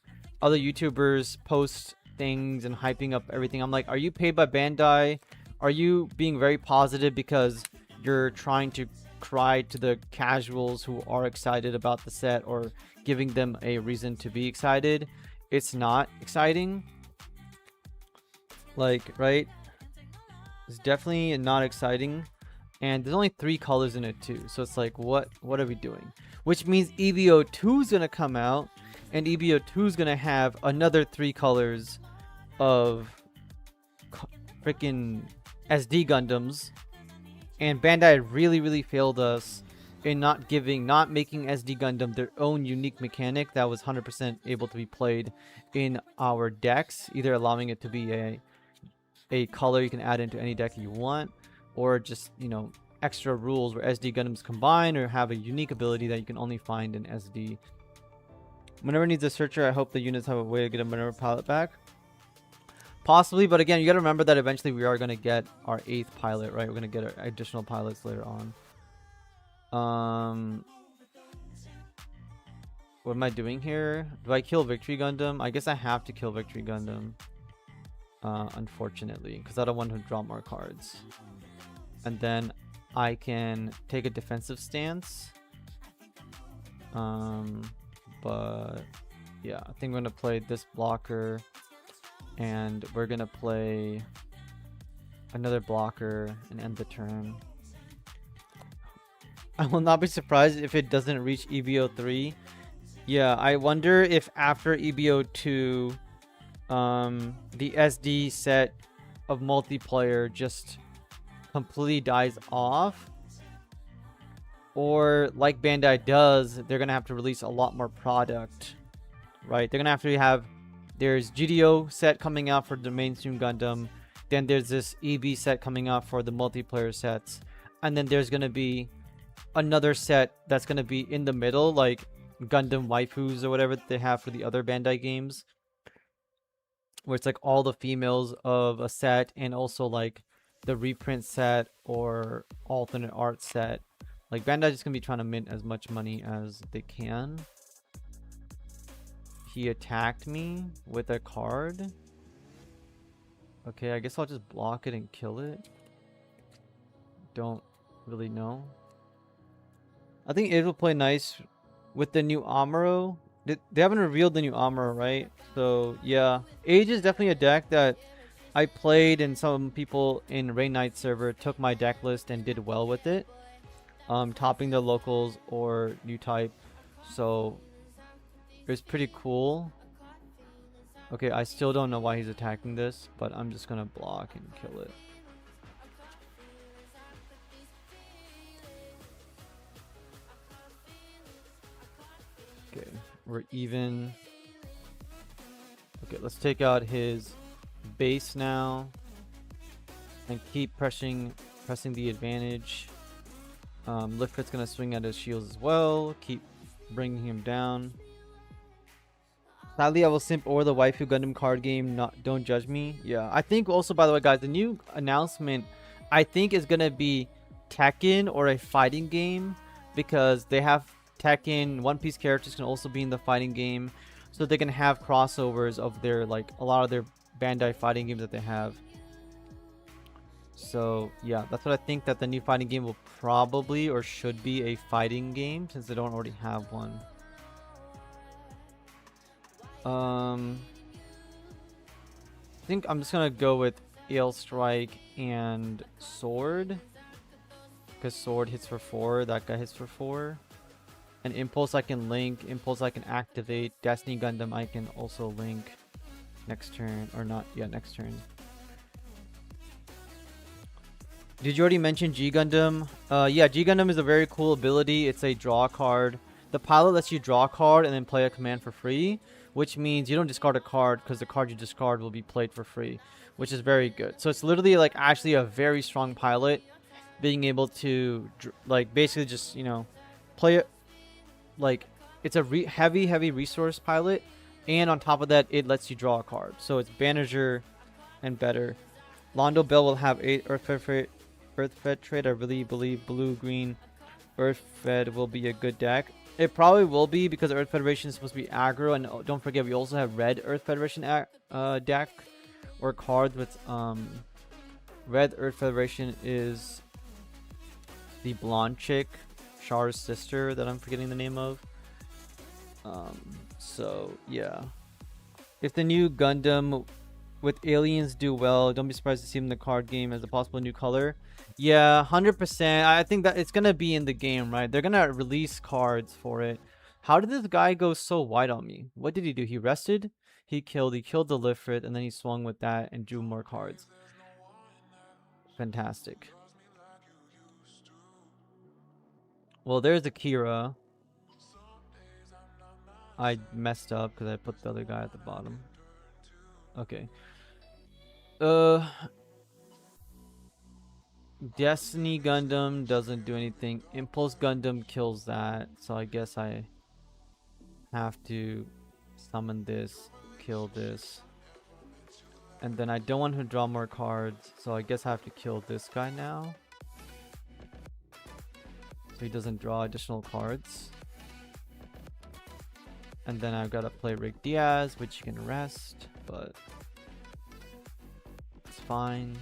other YouTubers post things and hyping up everything, I'm like, are you paid by Bandai? Are you being very positive because you're trying to cry to the casuals who are excited about the set or giving them a reason to be excited. It's not exciting. Like, right? It's definitely not exciting. And there's only 3 colors in it too. So it's like, what are we doing? Which means EVO 2 is going to come out. And EVO 2 is going to have another 3 colors of freaking SD Gundams. And Bandai really failed us in not making SD Gundam their own unique mechanic that was 100% able to be played in our decks. Either allowing it to be a color you can add into any deck you want, or just, you know, extra rules where SD Gundams combine or have a unique ability that you can only find in SD. Whenever it needs a searcher, I hope the units have a way to get a Minerva pilot back. Possibly, but again, you got to remember that eventually we are going to get our 8th pilot, right? We're going to get our additional pilots later on. What am I doing here? Do I kill Victory Gundam? I guess I have to kill Victory Gundam. Unfortunately, because I don't want to draw more cards. And then I can take a defensive stance. But yeah, I think I'm going to play this blocker. And we're going to play another blocker and end the turn. I will not be surprised if it doesn't reach EVO 3. Yeah, I wonder if after EVO 2, the SD set of multiplayer just completely dies off. Or like Bandai does, they're going to have to release a lot more product. Right? They're going to have there's GDO set coming out for the mainstream Gundam. Then there's this EB set coming out for the multiplayer sets. And then there's going to be another set that's going to be in the middle, like Gundam waifus or whatever they have for the other Bandai games. Where it's like all the females of a set and also like the reprint set or alternate art set. Like Bandai's just going to be trying to mint as much money as they can. He attacked me with a card. Okay, I guess I'll just block it and kill it. Don't really know. I think it will play nice with the new Amuro. They haven't revealed the new Amuro, right? So, yeah. Age is definitely a deck that I played, and some people in Rain Knight server took my deck list and did well with it. Topping the locals or new type. So it was pretty cool. Okay, I still don't know why he's attacking this, but I'm just gonna block and kill it. Okay, we're even. Okay, let's take out his base now and keep pressing the advantage. Liftfoot's gonna swing at his shields as well. Keep bringing him down. Sadly, I will simp or the waifu Gundam card game. Don't judge me. Yeah, I think also, by the way, guys, the new announcement I think is gonna be Tekken or a fighting game, because they have Tekken One Piece characters can also be in the fighting game, so they can have crossovers of their, like, a lot of their Bandai fighting games that they have. So yeah, that's what I think, that the new fighting game will probably or should be a fighting game, since they don't already have one. I think I'm just gonna go with Ale Strike and Sword, because Sword hits for 4, that guy hits for 4. And Impulse I can link, Impulse I can activate, Destiny Gundam I can also link next turn, or not, yeah, next turn. Did you already mention G Gundam? Yeah, G Gundam is a very cool ability. It's a draw card. The pilot lets you draw a card and then play a command for free, which means you don't discard a card, because the card you discard will be played for free, which is very good. So it's literally like actually a very strong pilot, being able to like basically just, you know, play it. Like, it's a heavy resource pilot, and on top of that, it lets you draw a card. So it's Banner and better. Londo Bell will have 8 Earth-Fed trade. I really believe blue-green Earth-Fed will be a good deck. It probably will be, because Earth Federation is supposed to be aggro, and don't forget we also have red Earth Federation deck or cards with red Earth Federation is the blonde chick, Char's sister, that I'm forgetting the name of. So yeah, if the new Gundam with aliens do well, don't be surprised to see them in the card game as a possible new color. Yeah, 100%. I think that it's gonna be in the game, right? They're gonna release cards for it. How did this guy go so wide on me? What did he do? He rested, he killed the Lifrit, and then he swung with that and drew more cards. Fantastic. Well, there's Akira. I messed up because I put the other guy at the bottom. Okay. Destiny Gundam doesn't do anything. Impulse Gundam kills that. So I guess I have to summon this, kill this. And then I don't want to draw more cards. So I guess I have to kill this guy now. So he doesn't draw additional cards. And then I've got to play Rick Diaz, which you can rest, but it's fine.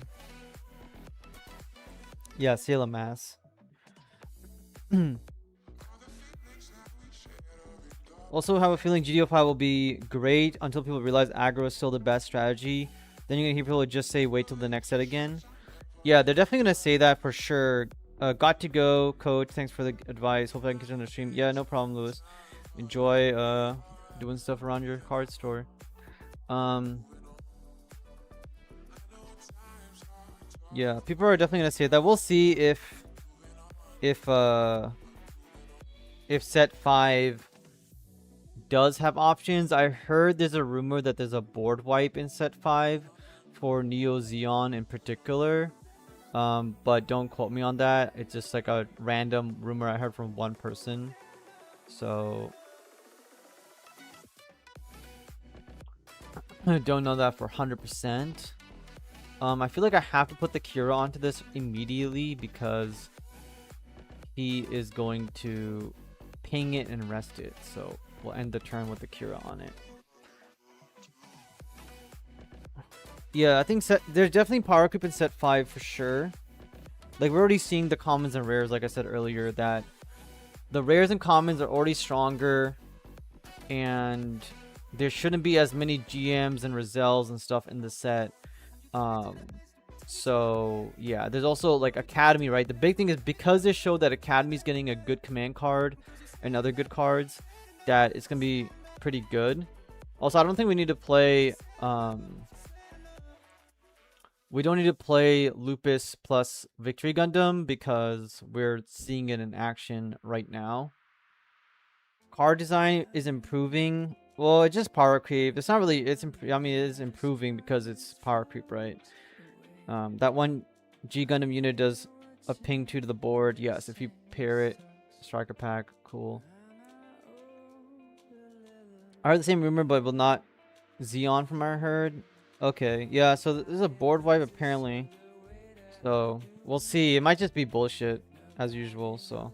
Yeah, Sailor Mass. Also have a feeling GDO5 will be great until people realize aggro is still the best strategy. Then you're gonna hear people just say wait till the next set again. Yeah, they're definitely gonna say that for sure. Got to go, coach. Thanks for the advice. Hope I can continue the stream. Yeah, no problem, Lewis. Enjoy doing stuff around your card store. Yeah, people are definitely gonna say that. We'll see if set 5 does have options. I heard there's a rumor that there's a board wipe in set 5 for Neo Zeon in particular. But don't quote me on that. It's just like a random rumor I heard from one person. So I don't know that for 100%. I feel like I have to put the Kira onto this immediately because he is going to ping it and rest it. So we'll end the turn with the Kira on it. Yeah, I think there's definitely power creep in set 5 for sure. Like, we're already seeing the commons and rares, like I said earlier, that the rares and commons are already stronger, and there shouldn't be as many GMs and Rozelles and stuff in the set. So yeah, there's also like Academy, right? The big thing is because they showed that Academy's getting a good command card and other good cards, that it's gonna be pretty good. Also, I don't think we need to play we don't need to play Lupus plus Victory Gundam because we're seeing it in action right now. Card design is improving. Well, it's just power creep. It's not really. I mean, it is improving because it's power creep, right? That one G Gundam unit does a ping 2 to the board. Yes, if you pair it, striker pack, cool. I heard the same rumor, but will not Xeon from what I heard. Okay, yeah. So there's a board wipe apparently. So we'll see. It might just be bullshit as usual. So.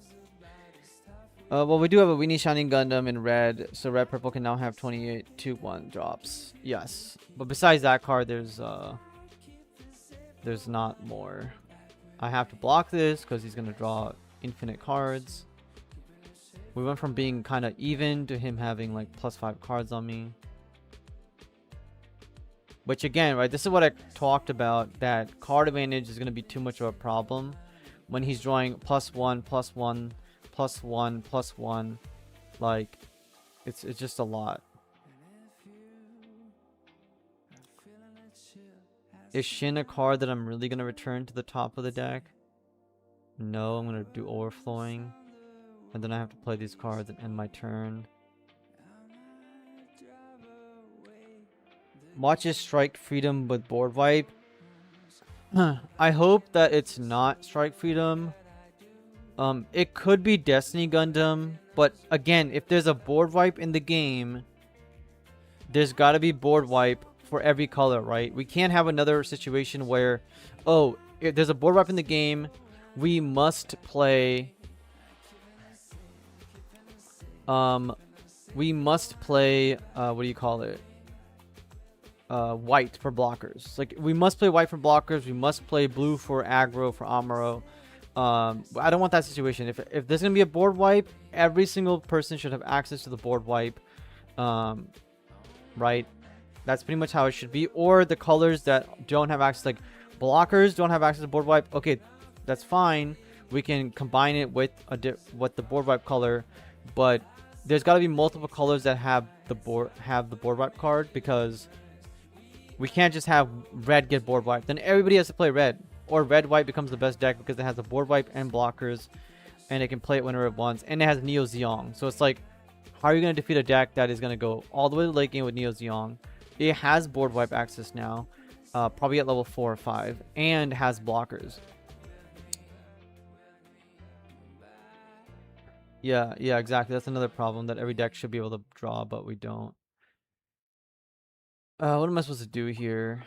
Well, we do have a Weenie Shining Gundam in red, so red purple can now have 28 2-1 drops. Yes, but besides that card, there's not more. I have to block this because he's gonna draw infinite cards. We went from being kind of even to him having like +5 cards on me. Which again, right? This is what I talked about. That card advantage is gonna be too much of a problem when he's drawing +1, +1. +1, +1, like it's just a lot. Is Shin a card that I'm really gonna return to the top of the deck? No, I'm gonna do overflowing, and then I have to play these cards and end my turn. Watches Strike Freedom with board wipe. I hope that it's not Strike Freedom. It could be Destiny Gundam, but again, if there's a board wipe in the game, there's got to be board wipe for every color, right? We can't have another situation where, oh, if there's a board wipe in the game, we must play what do you call it? White for blockers. Like, we must play white for blockers, we must play blue for aggro, for Amuro. I don't want that situation. If there's gonna be a board wipe, every single person should have access to the board wipe. Right? That's pretty much how it should be. Or the colors that don't have access, like blockers don't have access to board wipe. Okay, that's fine. We can combine it with the board wipe color, but there's got to be multiple colors that have the board wipe card, because we can't just have red get board wipe. Then everybody has to play red, or red white becomes the best deck because it has the board wipe and blockers, and it can play it whenever it wants, and it has Neo Zeong. So it's like, how are you going to defeat a deck that is going to go all the way to the late game with Neo Zeong? It has board wipe access now, probably at level 4 or 5, and has blockers. Yeah, exactly. That's another problem, that every deck should be able to draw, but we don't. What am I supposed to do here?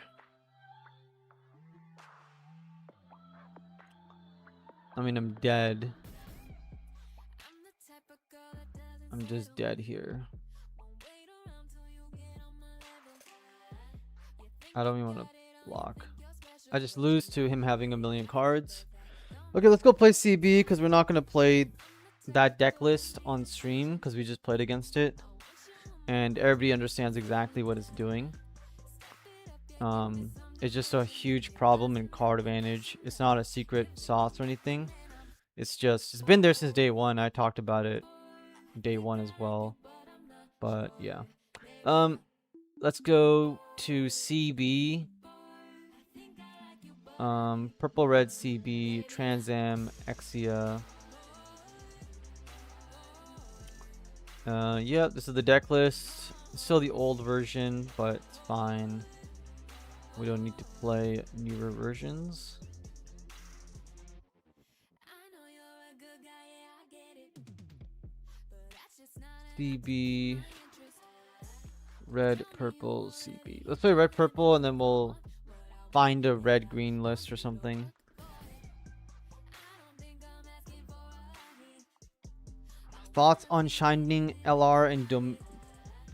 I mean, I'm dead. I'm just dead here. I don't even want to block. I just lose to him having a million cards. Okay, let's go play CB, because we're not going to play that deck list on stream, because we just played against it. And everybody understands exactly what it's doing. It's just a huge problem in card advantage. It's not a secret sauce or anything. It's been there since day one. I talked about it day one as well. But yeah. Let's go to CB. Purple red CB, Transam, Exia. Yeah, this is the deck list. It's still the old version, but it's fine. We don't need to play newer versions. CB, red, purple, CB. Let's play red, purple, and then we'll find a red, green list or something. Thoughts on Shining LR and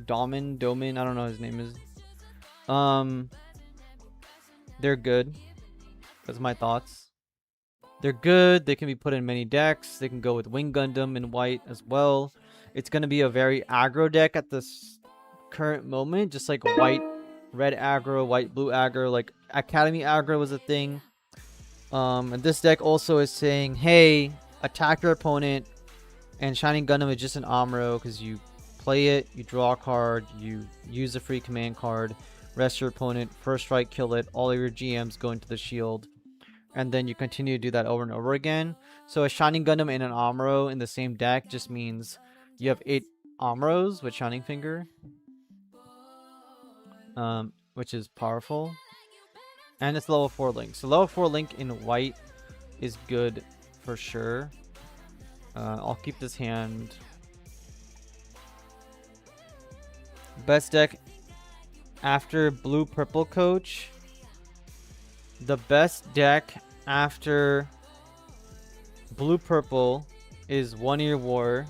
Domin? I don't know what his name is. They're good. That's my thoughts. They're good. They can be put in many decks. They can go with Wing Gundam in white as well. It's going to be a very aggro deck at this current moment. Just like white, red aggro, white, blue aggro. Like Academy aggro was a thing. And this deck also is saying, hey, attack your opponent. And Shining Gundam is just an Amuro, because you play it, you draw a card, you use a free command card, rest your opponent, first strike, kill it, all of your GMs go into the shield, and then you continue to do that over and over again. So a Shining Gundam and an Amuro in the same deck just means you have 8 Amuros with Shining Finger, which is powerful. And it's level 4 Link. So level 4 Link in white is good for sure. I'll keep this hand. Best deck after blue purple coach. The best deck after blue purple is One Year War.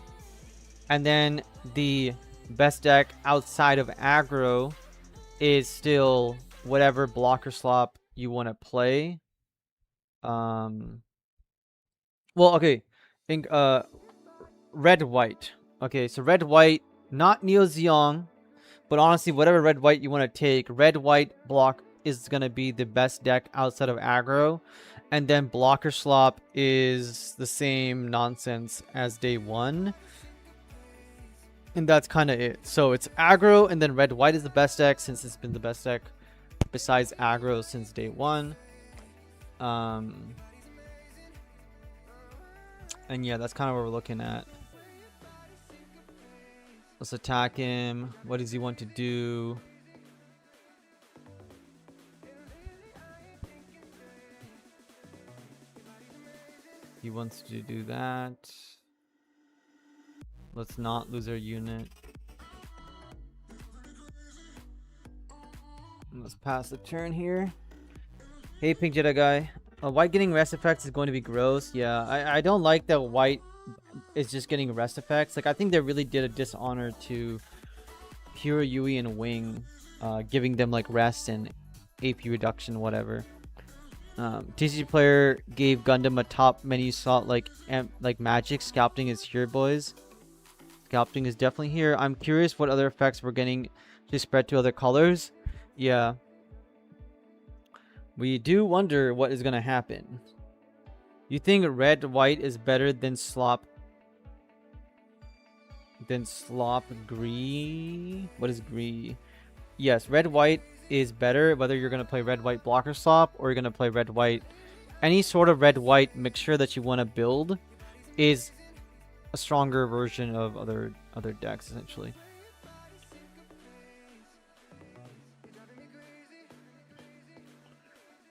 And then the best deck outside of aggro is still whatever blocker slop you want to play. Well, okay. Think red white. Okay, so red white, not Neo Zeong, but honestly, whatever red white you want to take, red white block is gonna be the best deck outside of aggro, and then blocker slop is the same nonsense as day one, and that's kind of it. So it's aggro, and then red white is the best deck, since it's been the best deck besides aggro since day one. And yeah, that's kind of what we're looking at. Let's attack him. What does he want to do? He wants to do that. Let's not lose our unit. Let's pass the turn here. Hey, Pink Jedi guy. White getting rest effects is going to be gross. Yeah, I don't like that white is just getting rest effects. Like, I think they really did a dishonor to Hero Yui and Wing, giving them like rest and AP reduction, whatever. TCG player gave Gundam a top menu slot like Magic. Sculpting is here, boys. Sculpting is definitely here. I'm curious what other effects we're getting to spread to other colors. Yeah. We do wonder what is going to happen. You think red white is better than slop gree? What is gree? Yes, red white is better whether you're going to play red white blocker slop or you're going to play red white. Any sort of red white mixture that you want to build is a stronger version of other decks essentially.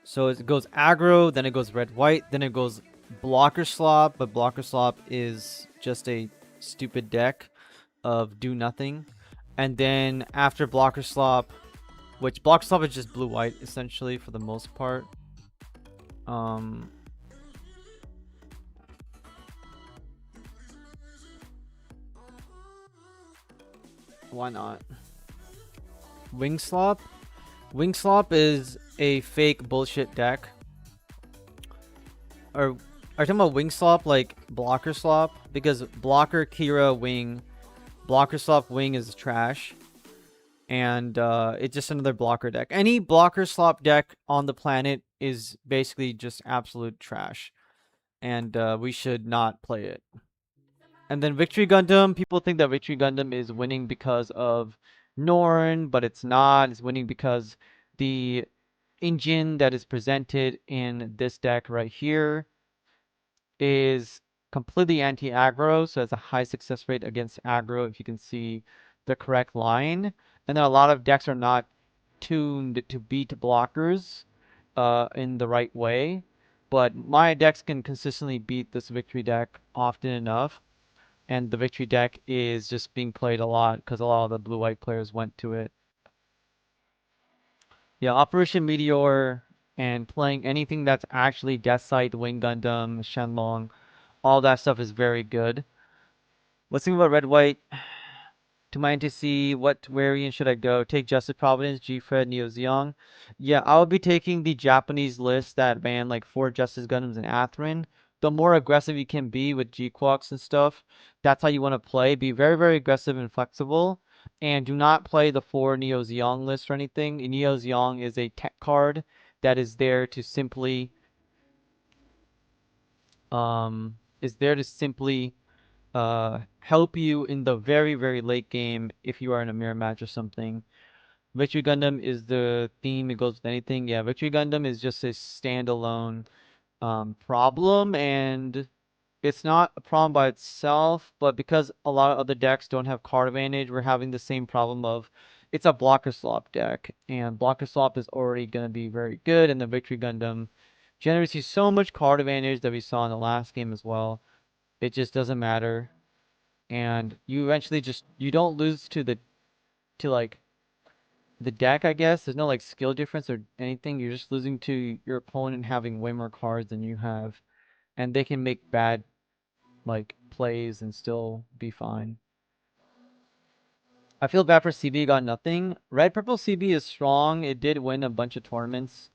So it goes aggro, then it goes red white, then it goes blocker slop, but blocker slop is just a stupid deck of do nothing. And then after blocker slop, which blocker slop is just blue white essentially for the most part. Why not? Wing slop? Wing slop is a fake bullshit deck. Or are you talking about wing slop like blocker slop? Because blocker Kira wing, blocker slop wing is trash. And it's just another blocker deck. Any blocker slop deck on the planet is basically just absolute trash. And we should not play it. And then Victory Gundam, people think that Victory Gundam is winning because of Norn, but it's not. It's winning because the engine that is presented in this deck right here is completely anti-aggro, so it's a high success rate against aggro if you can see the correct line. And then a lot of decks are not tuned to beat blockers in the right way, but my decks can consistently beat this Victory deck often enough. And the Victory deck is just being played a lot because a lot of the blue-white players went to it. Yeah, Operation Meteor and playing anything that's actually Death Sight, Wing Gundam, Shenlong, all that stuff is very good. Let's think about red-white. To my NTC, what variant should I go? Take Justice Providence, G-Fred, Neo Zeong. Yeah, I would be taking the Japanese list that ran like 4 Justice Gundams and Atherin. The more aggressive you can be with G-Quox and stuff, that's how you want to play. Be very, very aggressive and flexible. And do not play the 4 Neo Zeong list or anything. Neo Zeong is a tech card that is there to simply help you in the very, very late game if you are in a mirror match or something. Victory Gundam is the theme. It goes with anything. Yeah, Victory Gundam is just a standalone problem, and it's not a problem by itself, but because a lot of other decks don't have card advantage, we're having the same problem of it's a blocker slop deck, and blocker slop is already going to be very good, and the Victory Gundam generates you so much card advantage that we saw in the last game as well. It just doesn't matter. And you eventually you don't lose to like the deck, I guess. There's no like skill difference or anything. You're just losing to your opponent having way more cards than you have, and they can make bad like plays and still be fine. I feel bad for CB got nothing. Red Purple CB is strong. It did win a bunch of tournaments.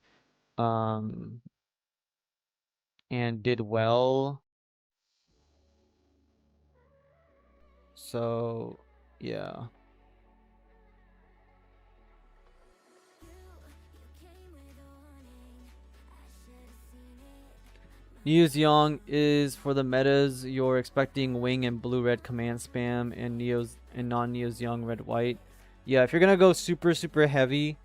And did well. So yeah. Neo's Young is for the metas. You're expecting wing and blue red command spam and Neo's and non-Neo's Young red white. Yeah, if you're gonna go super super heavy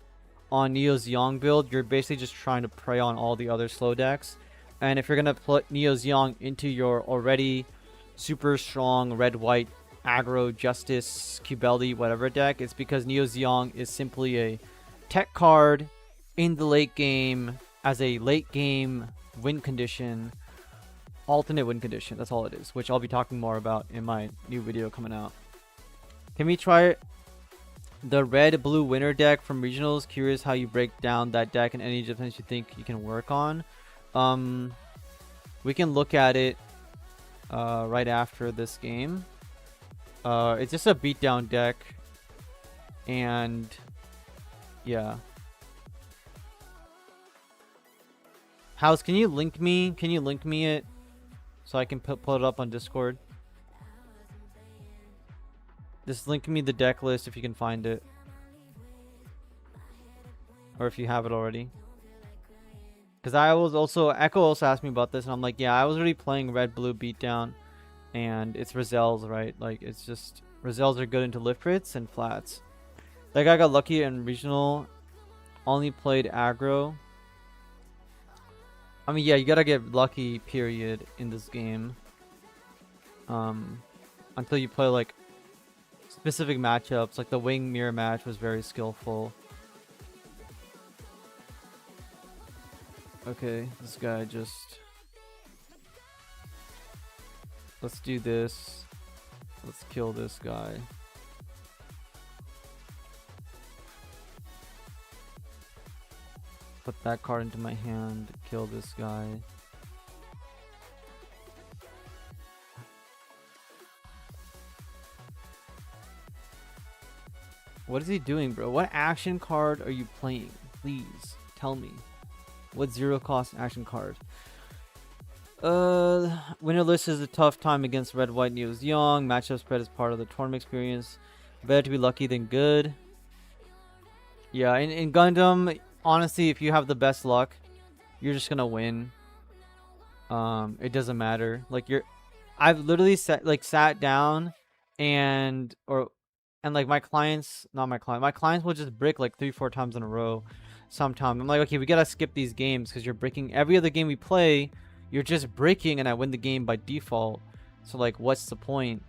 on Neo's Young build, you're basically just trying to prey on all the other slow decks. And if you're gonna put Neo's Young into your already super strong red white aggro justice Cubelli whatever deck, it's because Neo's Young is simply a tech card in the late game as a late game win condition, alternate win condition. That's all it is, which I'll be talking more about in my new video coming out. Can we try the red blue winner deck from regionals? Curious how you break down that deck and any defense you think you can work on. We can look at it right after this game. It's just a beatdown deck, and yeah. House, can you link me? Can you link me it so I can pull it up on Discord? Just link me the deck list if you can find it. Or if you have it already. Because I was also... Echo also asked me about this, and I'm like, yeah, I was already playing Red-Blue Beatdown. And it's Rozells, right? Like, it's just... Rozells are good into lift crits and flats. That guy got lucky in Regional. Only played aggro. I mean, yeah, you gotta get lucky, period, in this game. Until you play, like, specific matchups. Like, the Wing Mirror match was very skillful. Okay, this guy just... Let's do this. Let's kill this guy. Put that card into my hand. Kill this guy. What is he doing, bro? What action card are you playing? Please, tell me. What zero cost action card? Winner list is a tough time against Red, White, Neos Young. Matchup spread is part of the tournament experience. Better to be lucky than good. Yeah, in Gundam, honestly, if you have the best luck, you're just gonna win. It doesn't matter. Like I've literally sat down and like my clients, not my client, my clients will just brick like 3-4 times in a row. Sometime I'm like, okay, we gotta skip these games because you're breaking every other game we play. You're just breaking, and I win the game by default. So like, what's the point?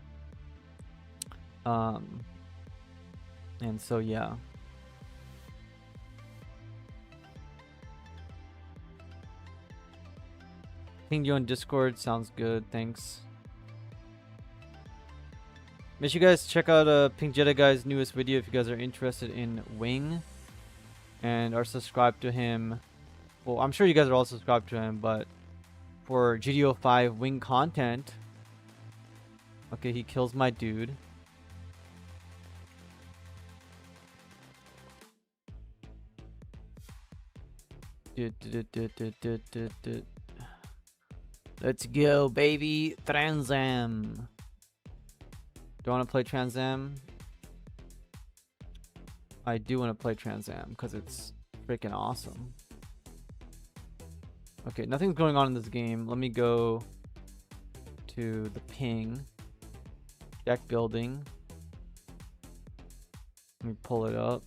And so yeah. Ping you on Discord sounds good. Thanks. Make sure you guys check out Pink Jetta guy's newest video if you guys are interested in Wing and are subscribed to him. Well, I'm sure you guys are all subscribed to him, but for GTO 5 Wing content. Okay, he kills my dude. Let's go, baby. Transam. Do I want to play Transam? I do want to play Transam because it's freaking awesome. Okay, nothing's going on in this game. Let me go to the ping. Deck building. Let me pull it up.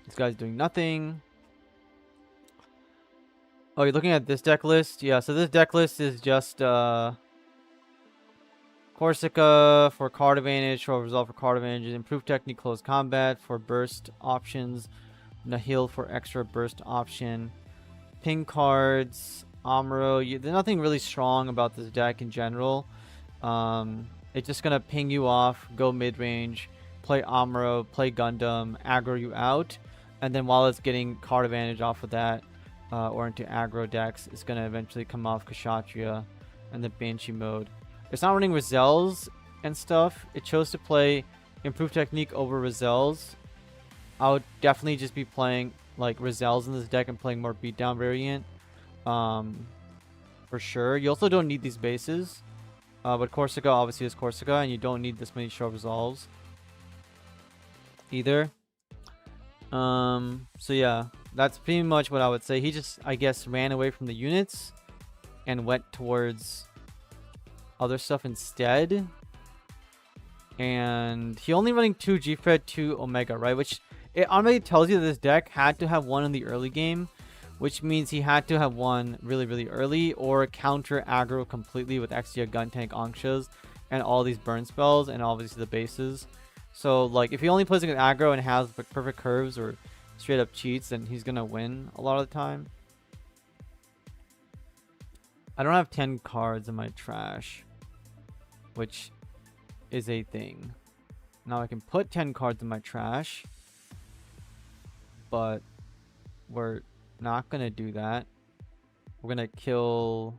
This guy's doing nothing. Oh, you're looking at this deck list? Yeah, so this deck list is just Corsica for card advantage, short resolve for card advantage, improved technique, close combat for burst options, Nahil for extra burst option. Ping cards, Amuro. There's nothing really strong about this deck in general. It's just gonna ping you off, go mid range, play Amuro, play Gundam, aggro you out, and then while it's getting card advantage off of that, or into aggro decks, it's gonna eventually come off Kshatriya and the Banshee mode. It's not running Rozells and stuff. It chose to play improved technique over Rozells. I would definitely just be playing like Rozells in this deck and playing more beatdown variant, for sure. You also don't need these bases, but Corsica obviously is Corsica, and you don't need this many short resolves either. So yeah, that's pretty much what I would say. He just, I guess, ran away from the units and went towards other stuff instead. And he only running 2 G-Fred, 2 Omega, right? Which it already tells you that this deck had to have one in the early game, which means he had to have one really, really early, or counter aggro completely with Exia, Guntank, Angshas, and all these burn spells, and obviously the bases. So, like, if he only plays against aggro and has like, perfect curves or straight up cheats, then he's gonna win a lot of the time. I don't have 10 cards in my trash, which is a thing. Now I can put 10 cards in my trash, but we're not gonna do that. We're gonna kill...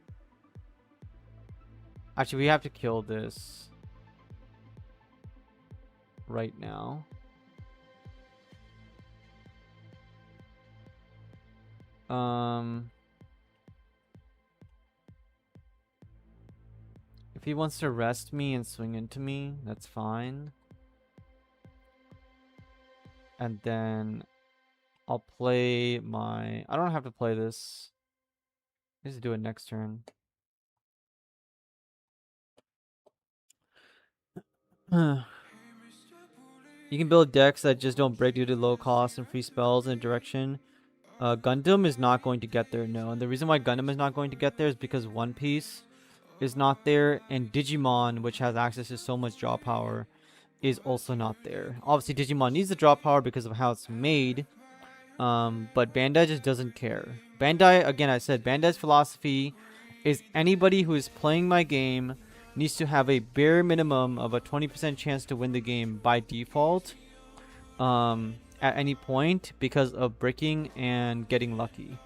Actually, we have to kill this right now. If he wants to rest me and swing into me, that's fine. And then I'll play my... I don't have to play this. Just do it next turn. You can build decks that just don't break due to low cost and free spells in a direction. Gundam is not going to get there, no. And the reason why Gundam is not going to get there is because One Piece is not there, and Digimon, which has access to so much draw power, is also not there. Obviously, Digimon needs the draw power because of how it's made, but Bandai just doesn't care. Bandai, again, I said, Bandai's philosophy is anybody who is playing my game needs to have a bare minimum of a 20% chance to win the game by default at any point because of bricking and getting lucky.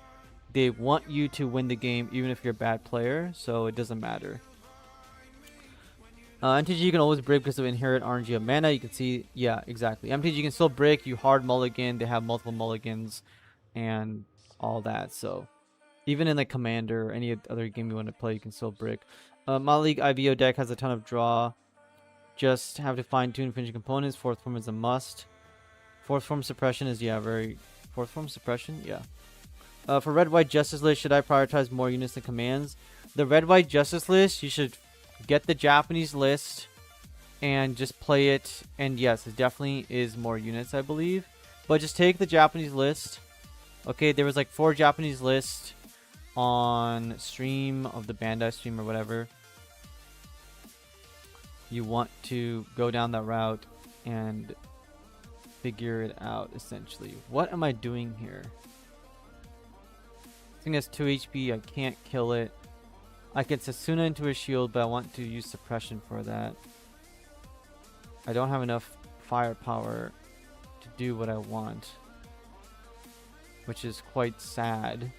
They want you to win the game even if you're a bad player, so it doesn't matter. MTG you can always break because of inherent RNG of mana. You can see, yeah, exactly. MTG you can still break, you hard mulligan, they have multiple mulligans and all that. So even in like Commander or any other game you want to play, you can still brick. My League IBO deck has a ton of draw. Just have to fine tune finishing components. Fourth form is a must. Fourth form suppression is, yeah, very... Fourth form suppression? Yeah. For red-white justice list, should I prioritize more units than commands? The red-white justice list, you should get the Japanese list and just play it. And yes, it definitely is more units, I believe. But just take the Japanese list. Okay, there was like 4 Japanese lists on stream of the Bandai stream or whatever. You want to go down that route and figure it out, essentially. What am I doing here? I think that's 2 HP. I can't kill it. I can Sasuna into a shield, but I want to use suppression for that. I don't have enough firepower to do what I want, which is quite sad.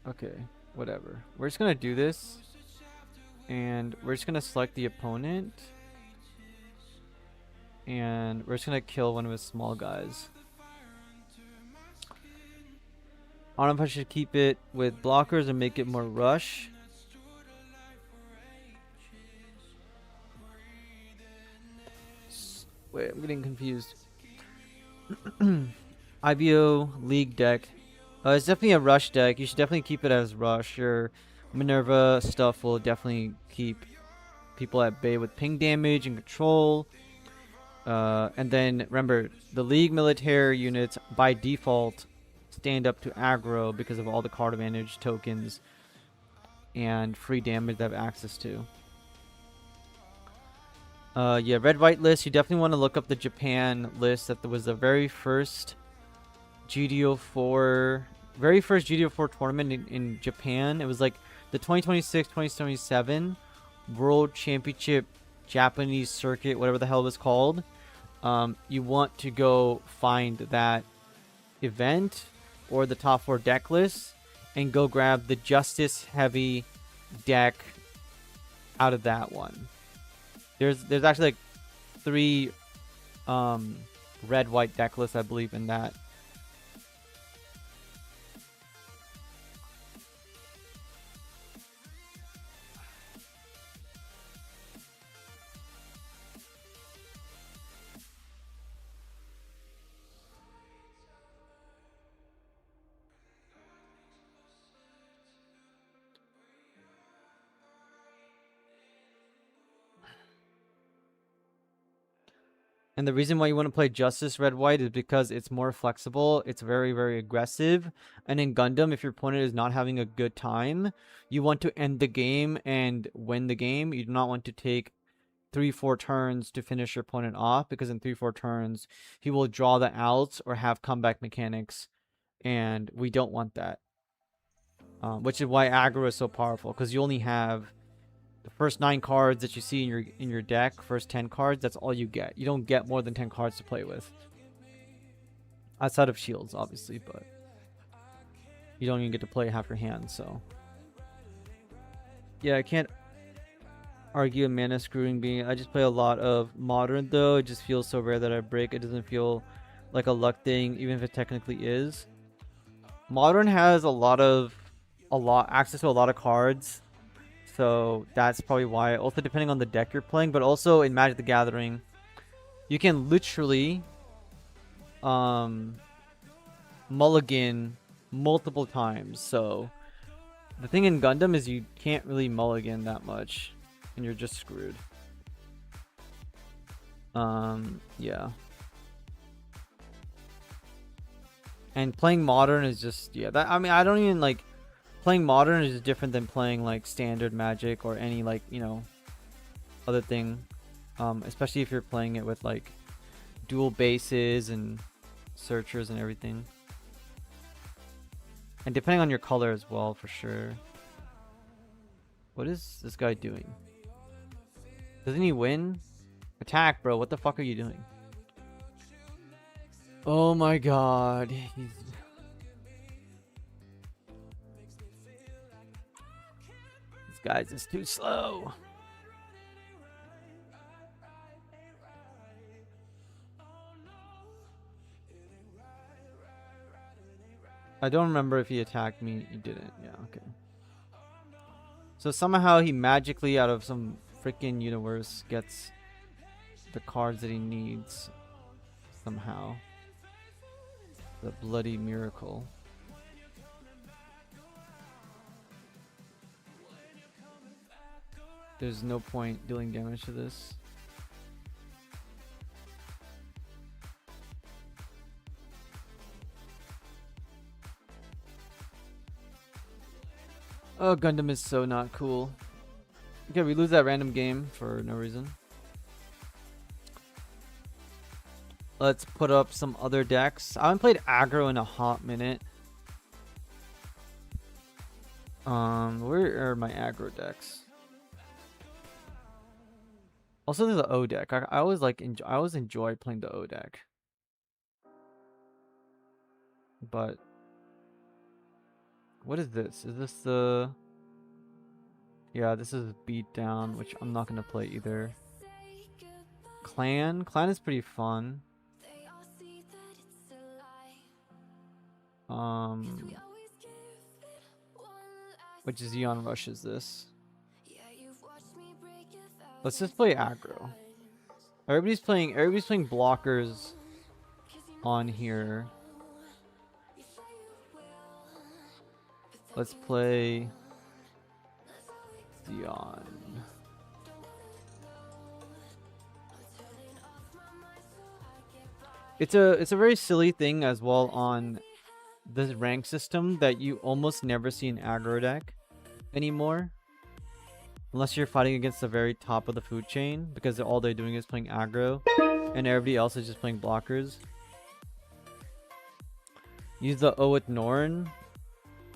Okay, whatever. We're just gonna do this, and we're just gonna select the opponent, and we're just gonna kill one of his small guys. I don't know if I should keep it with blockers or make it more rush. Wait, I'm getting confused. IBO League deck. It's definitely a rush deck. You should definitely keep it as rush. Your Minerva stuff will definitely keep people at bay with ping damage and control. And then remember, the League military units by default stand up to aggro because of all the card advantage tokens and free damage they have access to. Yeah, red-white list. You definitely want to look up the Japan list. That was the very first GDO4 tournament in Japan. It was like the 2026-2027 World Championship Japanese Circuit, whatever the hell it was called. You want to go find that event or the top 4 deck list and go grab the Justice Heavy deck out of that one. There's actually like 3 red-white deck lists, I believe, in that. And the reason why you want to play Justice Red-White is because it's more flexible. It's very, very aggressive. And in Gundam, if your opponent is not having a good time, you want to end the game and win the game. You do not want to take 3-4 turns to finish your opponent off, because in 3-4 turns, he will draw the outs or have comeback mechanics. And we don't want that. Which is why aggro is so powerful, because you only have the first 9 cards that you see in your deck, first 10 cards, that's all you get. You don't get more than 10 cards to play with. Outside of shields, obviously, but you don't even get to play half your hand, so. Yeah, I can't argue a mana screwing being. I just play a lot of modern though. It just feels so rare that I break. It doesn't feel like a luck thing, even if it technically is. Modern has a lot access to a lot of cards, so that's probably why. Also depending on the deck you're playing, but also in Magic the Gathering, you can literally um mulligan multiple times. So the thing in Gundam is you can't really mulligan that much, and you're just screwed. Yeah. And playing modern is just, yeah, that, I mean, I don't even like, playing modern is different than playing like standard Magic or any like, you know, other thing. Especially if you're playing it with like dual bases and searchers and everything. And depending on your color as well, for sure. What is this guy doing? Doesn't he win? Attack, bro. What the fuck are you doing? Oh my god. This guy's just too slow. I don't remember if he attacked me. He didn't. Yeah, okay. So somehow he magically, out of some freaking universe, gets the cards that he needs. Somehow. The bloody miracle. There's no point dealing damage to this. Oh, Gundam is so not cool. Okay, we lose that random game for no reason. Let's put up some other decks. I haven't played aggro in a hot minute. Where are my aggro decks? Also, there's the O deck. I always like I always enjoy playing the O deck. But what is this? Is this the? Yeah, this is Beatdown, which I'm not gonna play either. Clan is pretty fun. Which Xeon Rush is this? Let's just play aggro. Everybody's playing blockers on here. Let's play Xeon. It's a very silly thing as well on this rank system that you almost never see an aggro deck anymore. Unless you're fighting against the very top of the food chain, because all they're doing is playing aggro and everybody else is just playing blockers. Use the O with Norn.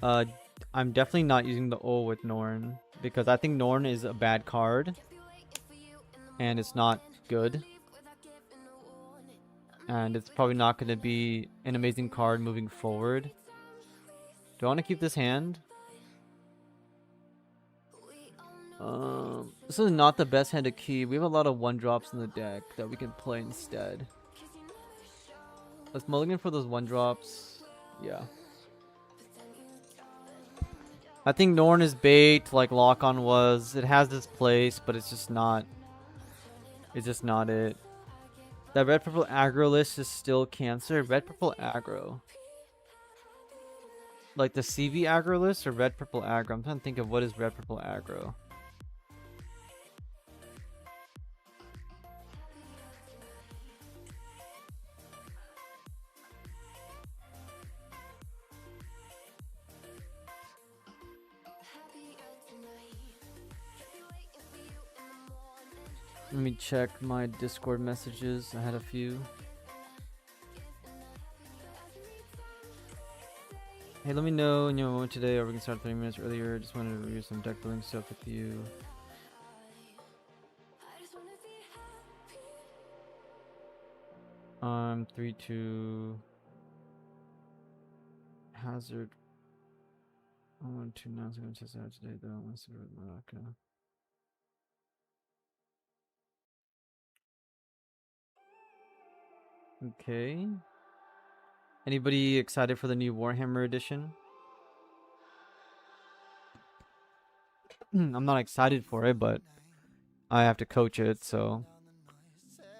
I'm definitely not using the O with Norn because I think Norn is a bad card and it's not good. And it's probably not going to be an amazing card moving forward. Do I want to keep this hand? This is not the best hand to keep. We have a lot of 1-drops in the deck that we can play instead. Let's mulligan for those 1-drops. Yeah. I think Norn is bait like Lock-On was. It has this place, but it's just not. It's just not it. That red purple aggro list is still cancer. Red purple aggro. Like the CV aggro list or red purple aggro? I'm trying to think of what is red purple aggro. Let me check my Discord messages. I had a few. Hey, let me know in your moment today, or we can start 30 minutes earlier. Just wanted to review some deck building stuff with you. I'm 3-2 Hazard. I want 2 now. I'm gonna test it out today though. Let's see what Okay. Anybody excited for the new Warhammer edition? I'm not excited for it, but I have to coach it, so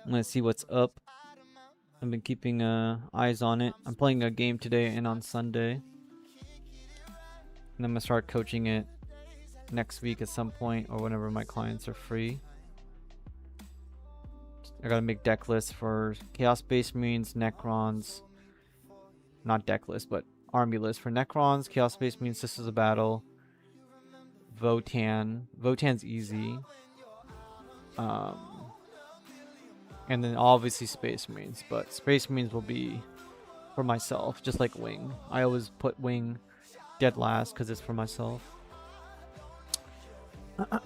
I'm gonna see what's up. I've been keeping eyes on it. I'm playing a game today and on Sunday, and I'm gonna start coaching it next week at some point or whenever my clients are free. I gotta make deck lists for Chaos Space Marines, Necrons. Not deck list, but army list for Necrons, Chaos Space Marines, Sisters of Battle, Votan. Votan's easy. And then obviously Space Marines, but Space Marines will be for myself, just like Wing. I always put Wing dead last because it's for myself.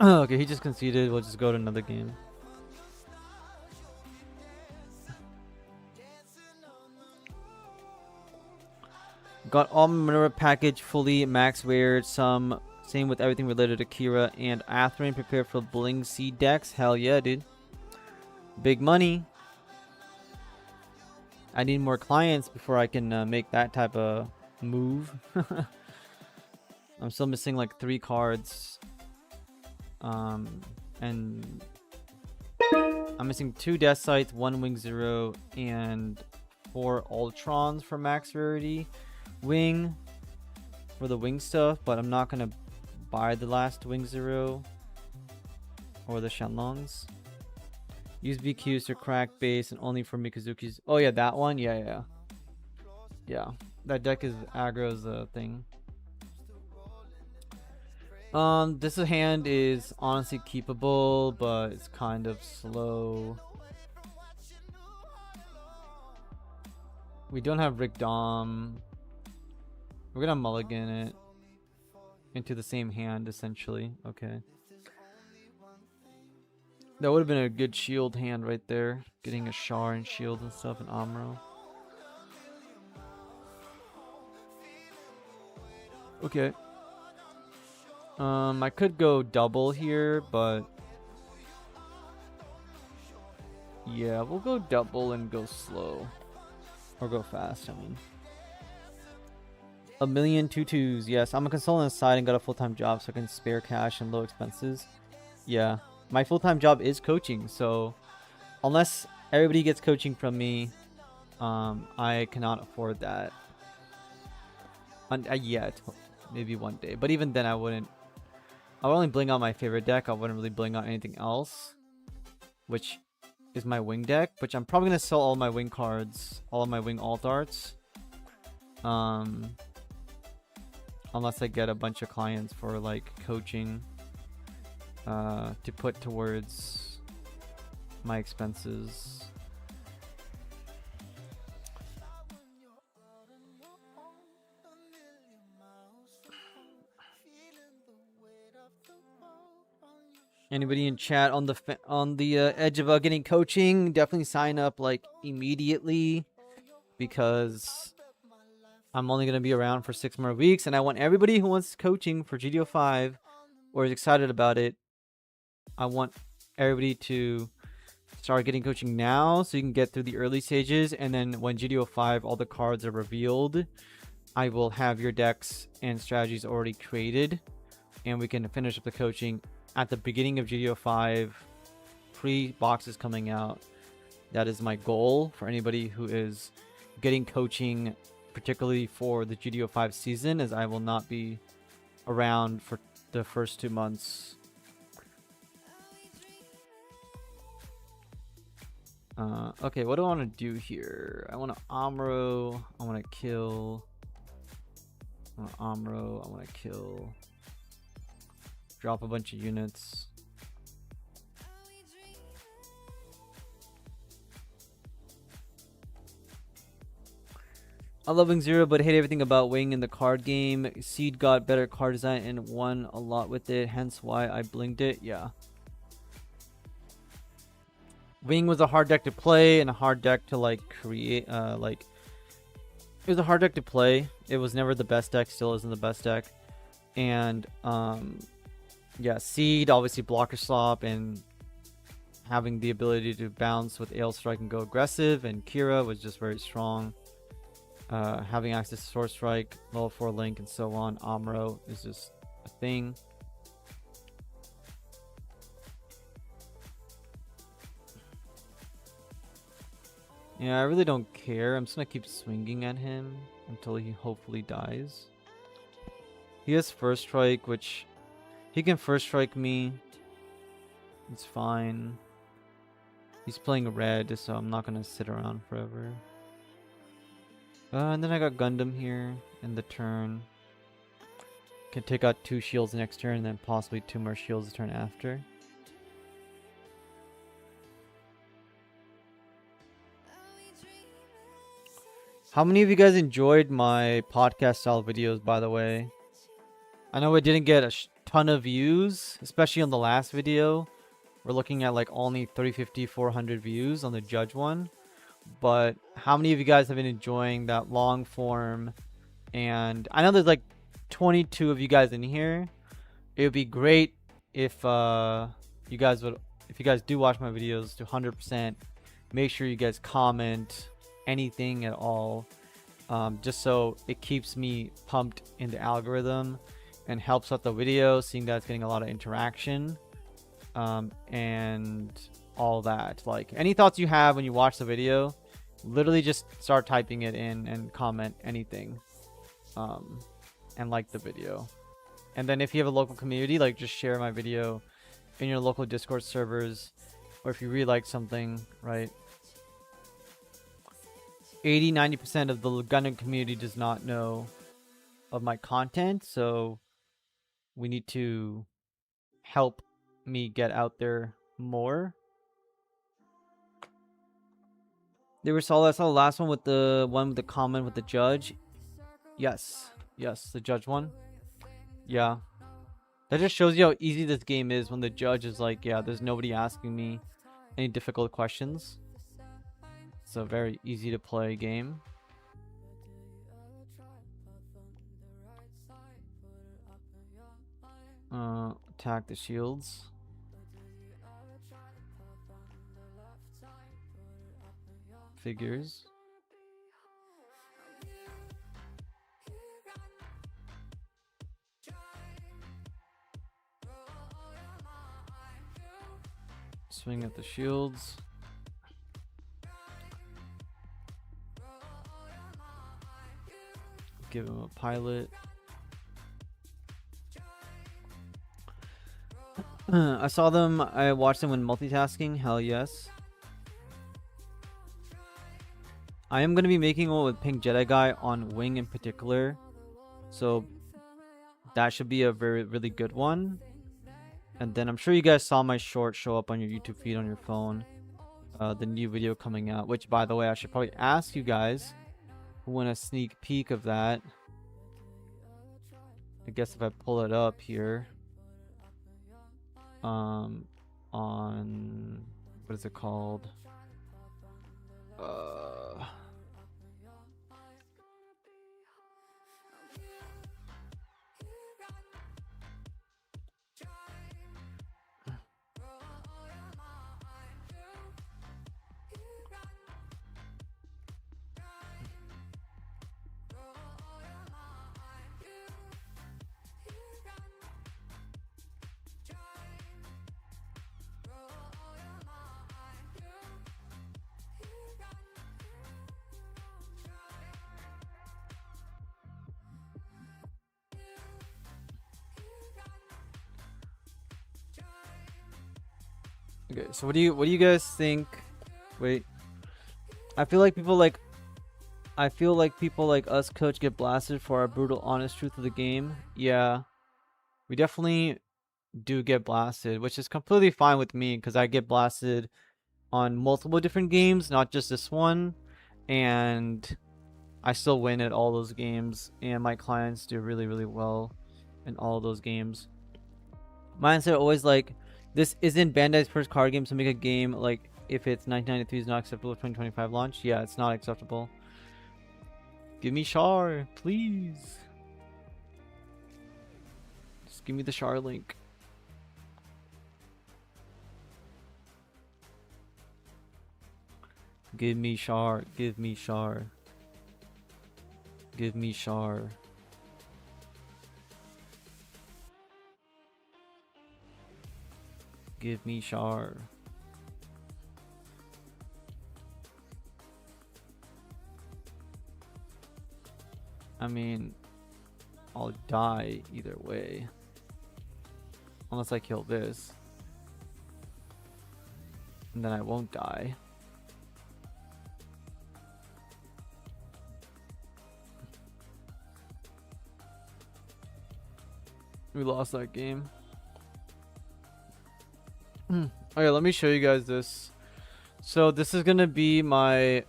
Okay, he just conceded. We'll just go to another game. Got all my Minerva package fully max rared. Same with everything related to Kira and Atherin. Prepare for Bling C decks. Hell yeah, dude. Big money. I need more clients before I can make that type of move. I'm still missing like 3 cards. And I'm missing 2 Death Sights, 1 Wing Zero, and 4 Ultrons for max rarity. Wing for the Wing stuff, but I'm not gonna buy the last Wing Zero or the Shenlongs. Use BQs to crack base and only for Mikazuki's. Oh yeah, that one. Yeah. That deck is aggro's thing. This hand is honestly keepable, but it's kind of slow. We don't have Rick Dom. We're gonna mulligan it into the same hand, essentially. Okay. That would have been a good shield hand right there. Getting a Char and shield and stuff and Amro. Okay. I could go double here, but yeah, we'll go double and go slow. Or go fast, I mean. 1,000,000 2/2s. Yes, I'm a consultant on the side and got a full-time job so I can spare cash and low expenses. Yeah. My full-time job is coaching, so unless everybody gets coaching from me, I cannot afford that yet. Maybe one day, but even then I wouldn't. I would only bling out my favorite deck. I wouldn't really bling out anything else, which is my Wing deck, which I'm probably gonna sell all my Wing cards, all of my Wing alt arts, unless I get a bunch of clients for like coaching to put towards my expenses. Anybody in chat on the edge of getting coaching? Definitely sign up like immediately, because I'm only gonna be around for 6 more weeks, and I want everybody who wants coaching for GTO 5 or is excited about it. I want everybody to start getting coaching now so you can get through the early stages, and then when GTO 5 all the cards are revealed, I will have your decks and strategies already created, and we can finish up the coaching at the beginning of GTO 5, pre-boxes coming out. That is my goal for anybody who is getting coaching, particularly for the GTO 5 season, as I will not be around for the first 2 months. Okay, what do I want to do here? I want to Amro. I want to kill. I want to Amro. I want to kill. Drop a bunch of units. I love Wing Zero, but hate everything about Wing in the card game. Seed got better card design and won a lot with it, hence why I blinked it. Yeah. Wing was a hard deck to play and a hard deck to like create. It was a hard deck to play. It was never the best deck. Still isn't the best deck. And yeah, Seed obviously blocker slop, and having the ability to bounce with AL Strike and go aggressive, and Kira was just very strong. Having access to Sword Strike, level 4 Link, and so on. Amuro is just a thing. Yeah, I really don't care. I'm just gonna keep swinging at him until he hopefully dies. He has First Strike, which he can First Strike me. It's fine. He's playing red, so I'm not gonna sit around forever. And then I got Gundam here in the turn. Can take out 2 shields next turn, and then possibly 2 more shields the turn after. How many of you guys enjoyed my podcast style videos, by the way? I know it didn't get a ton of views, especially on the last video. We're looking at like only 30, 50, 400 views on the judge one. But how many of you guys have been enjoying that long form? And I know there's like 22 of you guys in here. It would be great if you guys do watch my videos to 100%, make sure you guys comment anything at all, just so it keeps me pumped in the algorithm and helps out the video, seeing that it's getting a lot of interaction, and all that. Like, any thoughts you have when you watch the video, literally just start typing it in and comment anything, and like the video. And then if you have a local community, like, just share my video in your local Discord servers, or if you really like something, right? 80-90% of the Gundam community does not know of my content, so we need to help me get out there more. They were solid. I saw the last one with the comment with the judge. Yes, the judge one. Yeah, that just shows you how easy this game is when the judge is like, yeah, there's nobody asking me any difficult questions. It's a very easy to play game. Attack the shields. Figures. Swing at the shields. Give him a pilot. I saw them. I watched them when multitasking. Hell yes. I am going to be making one with Pink Jedi Guy on Wing in particular. So that should be a really good one. And then I'm sure you guys saw my short show up on your YouTube feed on your phone. The new video coming out. Which, by the way, I should probably ask you guys who want a sneak peek of that. I guess if I pull it up here. On... what is it called? Okay, so what do you guys think? Wait, I feel like people like us, coach, get blasted for our brutal, honest truth of the game. Yeah, we definitely do get blasted, which is completely fine with me because I get blasted on multiple different games, not just this one, and I still win at all those games, and my clients do really, really well in all those games. Mindset always like, this isn't Bandai's first card game, so make a game like if it's 1993 is not acceptable for 2025 launch. Yeah, it's not acceptable. Give me Char, please. Just give me the Char link. Give me Char. Give me Char. Give me Char. Give me Char. I mean, I'll die either way. Unless I kill this. And then I won't die. We lost that game. Okay, let me show you guys this. So this is gonna be my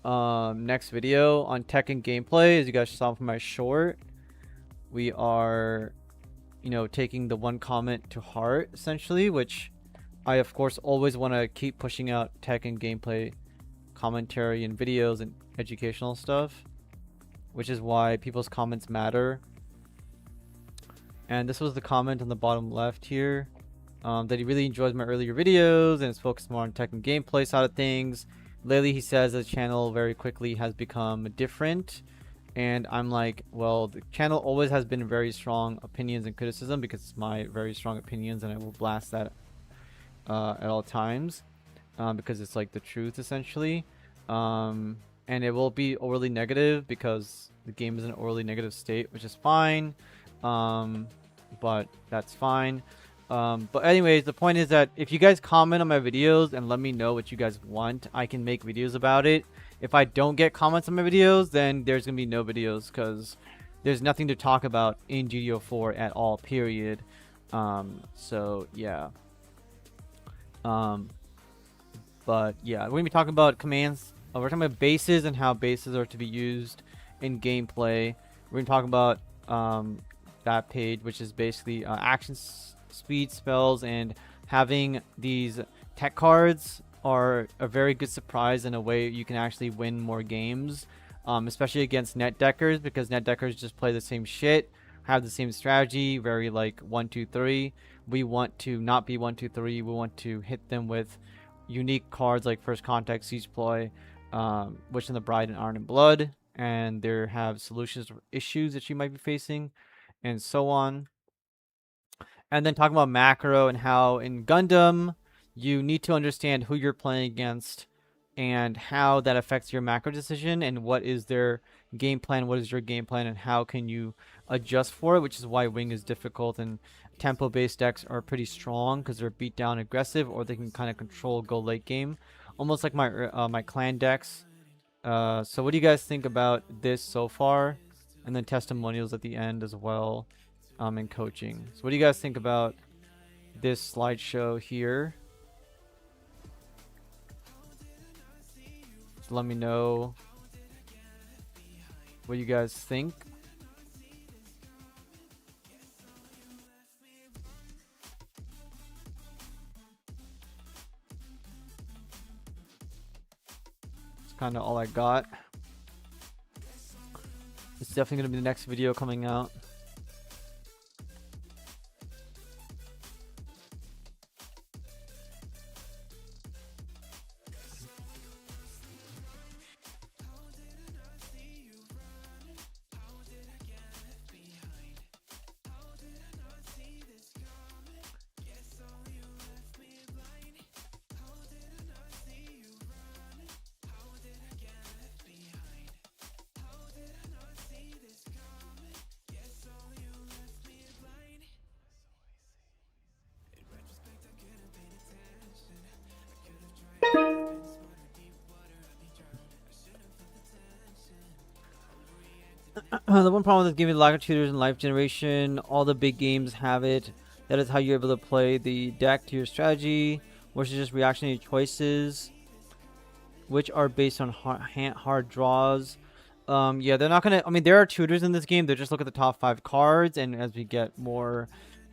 next video on tech and gameplay. As you guys saw from my short, we are, you know, taking the one comment to heart essentially, which I of course always want to keep pushing out tech and gameplay commentary and videos and educational stuff, which is why people's comments matter. And this was the comment on the bottom left here, that he really enjoys my earlier videos and is focused more on tech and gameplay side of things. Lately, he says the channel very quickly has become different. And I'm like, well, the channel always has been very strong opinions and criticism because it's my very strong opinions, and I will blast that at all times, because it's like the truth essentially. And it will be overly negative because the game is in an overly negative state, which is fine. But that's fine. But anyways, the point is that if you guys comment on my videos and let me know what you guys want, I can make videos about it. If I don't get comments on my videos, then there's gonna be no videos because there's nothing to talk about in GDO4 at all, period. So yeah. But yeah, we're gonna be talking about commands. We're talking about bases and how bases are to be used in gameplay. We're gonna talk about that page, which is basically action speed spells, and having these tech cards are a very good surprise in a way you can actually win more games, especially against net deckers, because net deckers just play the same shit, have the same strategy, very like 1-2-3. We want to not be 1-2-3. We want to hit them with unique cards like First Contact, Siege Ploy, Witch in the Bride, and Iron and Blood, and there have solutions to issues that you might be facing, and so on. And then talking about macro and how in Gundam you need to understand who you're playing against and how that affects your macro decision, and what is their game plan, what is your game plan, and how can you adjust for it, which is why wing is difficult and tempo based decks are pretty strong because they're beat down aggressive, or they can kind of control go late game, almost like my clan decks. So what do you guys think about this so far? And then testimonials at the end as well, and coaching. So what do you guys think about this slideshow here? Just let me know what you guys think. It's kind of all I got. It's definitely going to be the next video coming out. The one problem with giving lack of tutors in life generation, all the big games have it. That is how you're able to play the deck to your strategy, which is just reactionary choices, which are based on hard draws. Yeah, they're not gonna. I mean, there are tutors in this game. They just look at the top 5 cards, and as we get more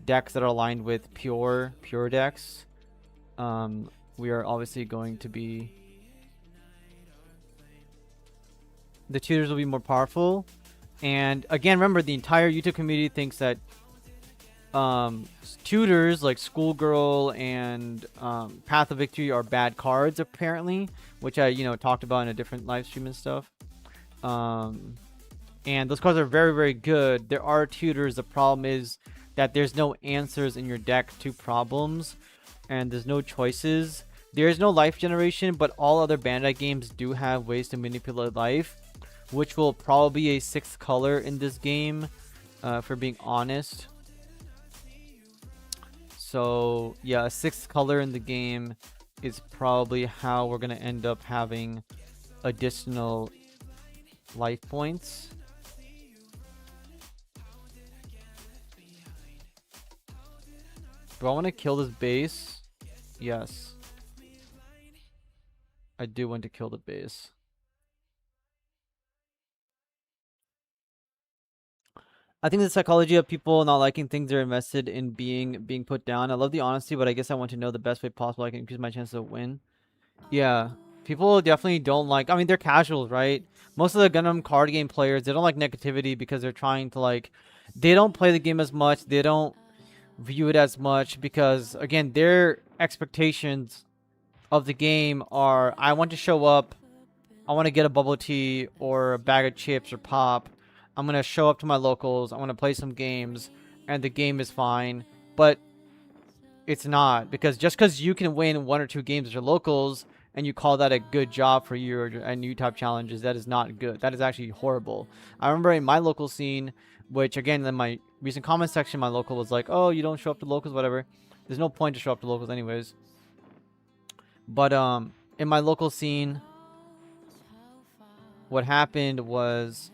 decks that are aligned with pure decks, we are obviously going to be. The tutors will be more powerful. And again, remember, the entire YouTube community thinks that tutors like Schoolgirl and Path of Victory are bad cards apparently, which I talked about in a different live stream and stuff. And those cards are very, very good. There are tutors. The problem is that there's no answers in your deck to problems, and there's no choices. There is no life generation, but all other Bandai games do have ways to manipulate life, which will probably be a 6th color in this game, for being honest. So yeah, a 6th color in the game is probably how we're gonna end up having additional life points. Do I want to kill this base? Yes. I do want to kill the base. I think the psychology of people not liking things they're invested in being put down. I love the honesty, but I guess I want to know the best way possible I can increase my chance to win. Yeah. People definitely don't like... I mean, they're casuals, right? Most of the Gundam card game players, they don't like negativity because they're trying to, like... They don't play the game as much. They don't view it as much because, again, their expectations of the game are, I want to show up, I want to get a bubble tea or a bag of chips or pop, I'm going to show up to my locals, I want to play some games, and the game is fine. But it's not, because just because you can win 1 or 2 games at your locals and you call that a good job for you and new type challenges, that is not good. That is actually horrible. I remember in my local scene, which again in my recent comment section, my local was like, oh, you don't show up to locals, whatever. There's no point to show up to locals anyways. But in my local scene, what happened was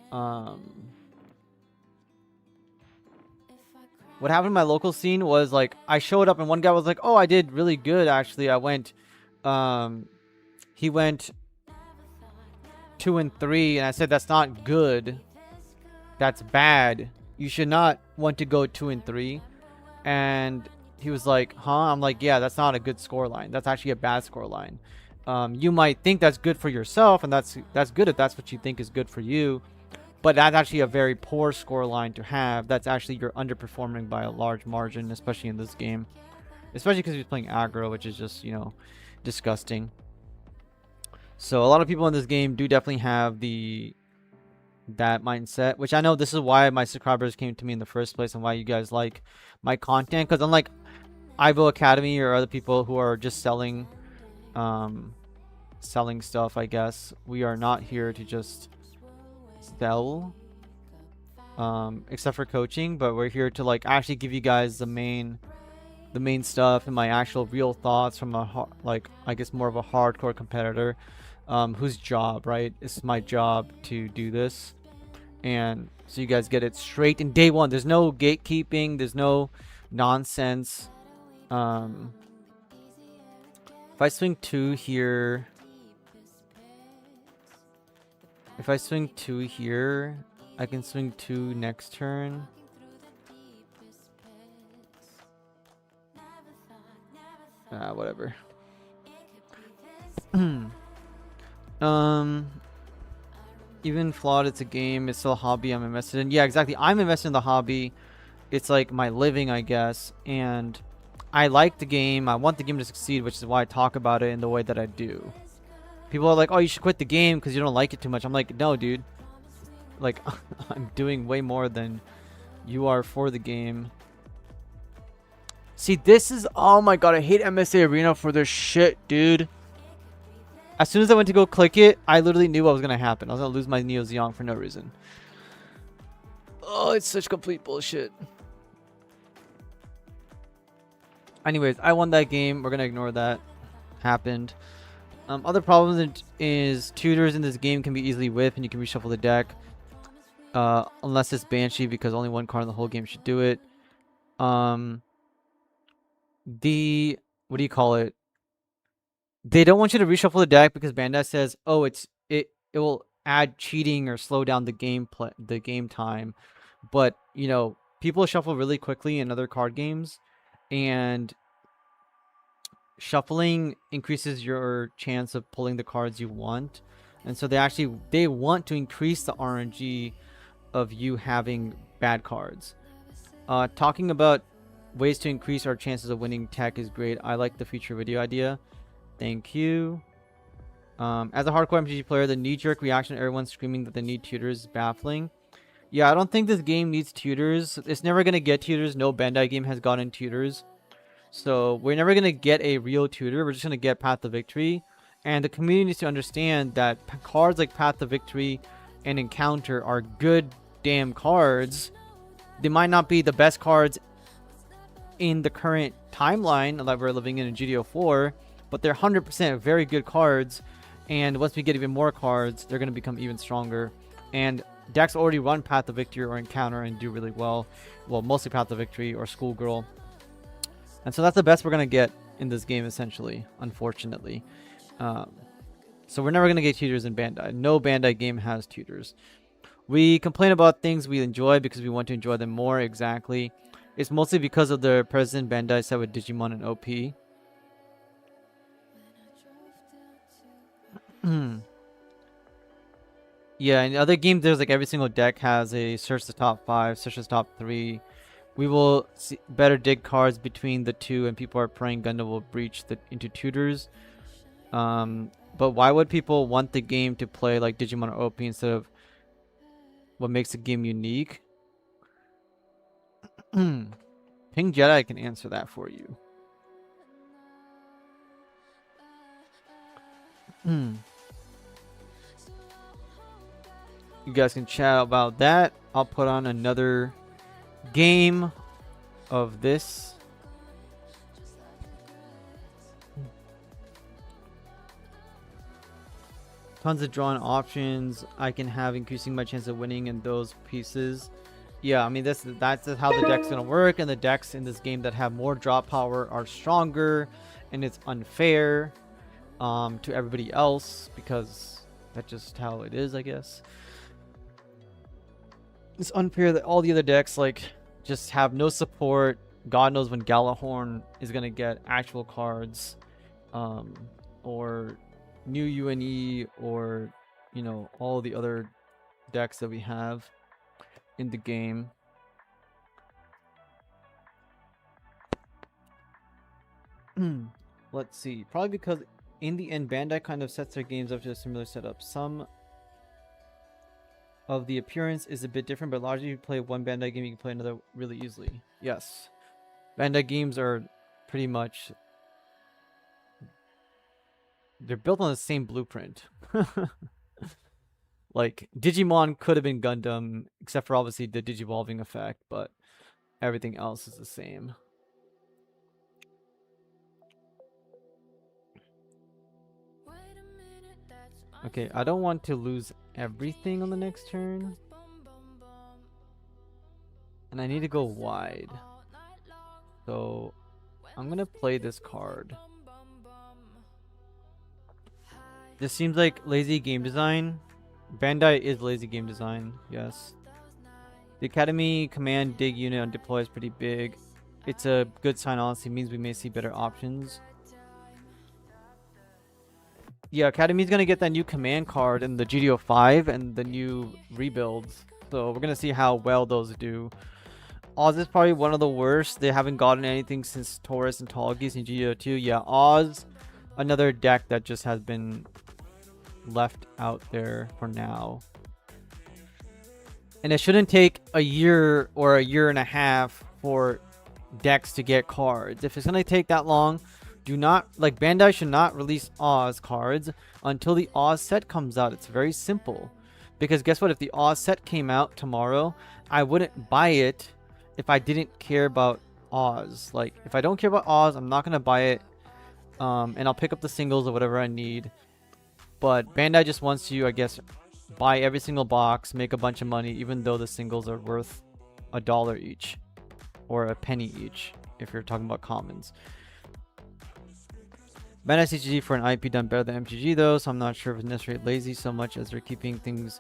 like, I showed up and one guy was like, oh, I did really good actually. I went he went 2 and 3, and I said that's not good. That's bad. You should not want to go 2 and 3. And he was like, huh? I'm like, yeah, that's not a good score line. That's actually a bad score line. You might think that's good for yourself, and that's good if that's what you think is good for you. But that's actually a very poor score line to have. That's actually, you're underperforming by a large margin, especially in this game. Especially because he's playing aggro, which is just, disgusting. So a lot of people in this game do definitely have that mindset, which I know this is why my subscribers came to me in the first place and why you guys like my content, because unlike Ivo Academy or other people who are just selling stuff, I guess we are not here to just sell, except for coaching, but we're here to like actually give you guys the main stuff and my actual real thoughts from a I guess more of a hardcore competitor, whose job, right? It's my job to do this, and so you guys get it straight in day one. There's no gatekeeping, there's no nonsense. If I swing 2 here, I can swing 2 next turn. Whatever. Even flawed, it's a game. It's still a hobby I'm invested in. Yeah, exactly. I'm invested in the hobby. It's like my living, I guess. And I like the game. I want the game to succeed, which is why I talk about it in the way that I do. People are like, oh, you should quit the game because you don't like it too much. I'm like, no, dude. Like, I'm doing way more than you are for the game. See, this is... Oh my god, I hate MSA Arena for this shit, dude. As soon as I went to go click it, I literally knew what was going to happen. I was going to lose my Neo Zeong for no reason. Oh, it's such complete bullshit. Anyways, I won that game. We're going to ignore that. Happened. Other problems is tutors in this game can be easily whiffed and you can reshuffle the deck. Unless it's Banshee, because only one card in the whole game should do it. What do you call it? They don't want you to reshuffle the deck because Bandai says, oh, it will add cheating or slow down the game time. But, people shuffle really quickly in other card games, and shuffling increases your chance of pulling the cards you want. And so they want to increase the RNG of you having bad cards. Talking about Ways to increase our chances of winning tech is great. I like the future video idea. Thank you. As a hardcore MTG player, the knee-jerk reaction to everyone screaming that they need tutors is baffling. Yeah, I don't think this game needs tutors. It's never going to get tutors. No Bandai game has gotten tutors. So we're never going to get a real tutor. We're just going to get Path to Victory. And the community needs to understand that cards like Path to Victory and Encounter are good damn cards. They might not be the best cards in the current timeline that we're living in GTO 4, but they're 100% very good cards. And once we get even more cards, they're going to become even stronger. And decks already run Path to Victory or Encounter and do really well. Well, mostly Path to Victory or Schoolgirl. And so that's the best we're going to get in this game, essentially, unfortunately. So we're never going to get tutors in Bandai. No Bandai game has tutors. We complain about things we enjoy because we want to enjoy them more. Exactly. It's mostly because of the President Bandai set with Digimon and OP. Yeah, in other games, there's like every single deck has a search the top 5, search the top 3. We will see better dig cards between the two, and people are praying Gundam will breach into tutors. But why would people want the game to play like Digimon or OP instead of what makes the game unique? Ping Jedi can answer that for you. You guys can chat about that. I'll put on another game of this. Tons of drawing options. I can have increasing my chance of winning in those pieces. Yeah, I mean that's how the deck's gonna work, and the decks in this game that have more draw power are stronger, and it's unfair to everybody else because that's just how it is, I guess. It's unfair that all the other decks like just have no support. God knows when Galahorn is gonna get actual cards, or new UNE, or you know, all the other decks that we have in the game. Let's see. Probably because in the end, Bandai kind of sets their games up to a similar setup. Some of the appearance is a bit different, but largely you play one Bandai game, you can play another really easily. Yes. Bandai games are pretty much... they're built on the same blueprint. Like, Digimon could have been Gundam, except for obviously the Digivolving effect, but everything else is the same. Okay, I don't want to lose everything on the next turn. And I need to go wide. So, I'm gonna play this card. This seems like lazy game design. Bandai is lazy game design, yes. The Academy command dig unit on deploy is pretty big. It's a good sign, honestly. It means we may see better options. Yeah, Academy's gonna get that new command card in the GTO 5 and the new rebuilds. So we're gonna see how well those do. Oz is probably one of the worst. They haven't gotten anything since Taurus and Tallgeese in GTO 2. Yeah, Oz, another deck that just has been left out there for now. And it shouldn't take a year or a year and a half for decks to get cards. If it's gonna take that long, do not, like, Bandai should not release Oz cards until the Oz set comes out. It's very simple. Because guess what? If the Oz set came out tomorrow, I wouldn't buy it if I didn't care about Oz. Like, if I don't care about Oz, I'm not going to buy it. And I'll pick up the singles or whatever I need. But Bandai just wants you, I guess, buy every single box, make a bunch of money, even though the singles are worth $1 each. Or a penny each, if you're talking about commons. Bandai CGG for an IP done better than MTG though, so I'm not sure if it's necessarily lazy so much as they're keeping things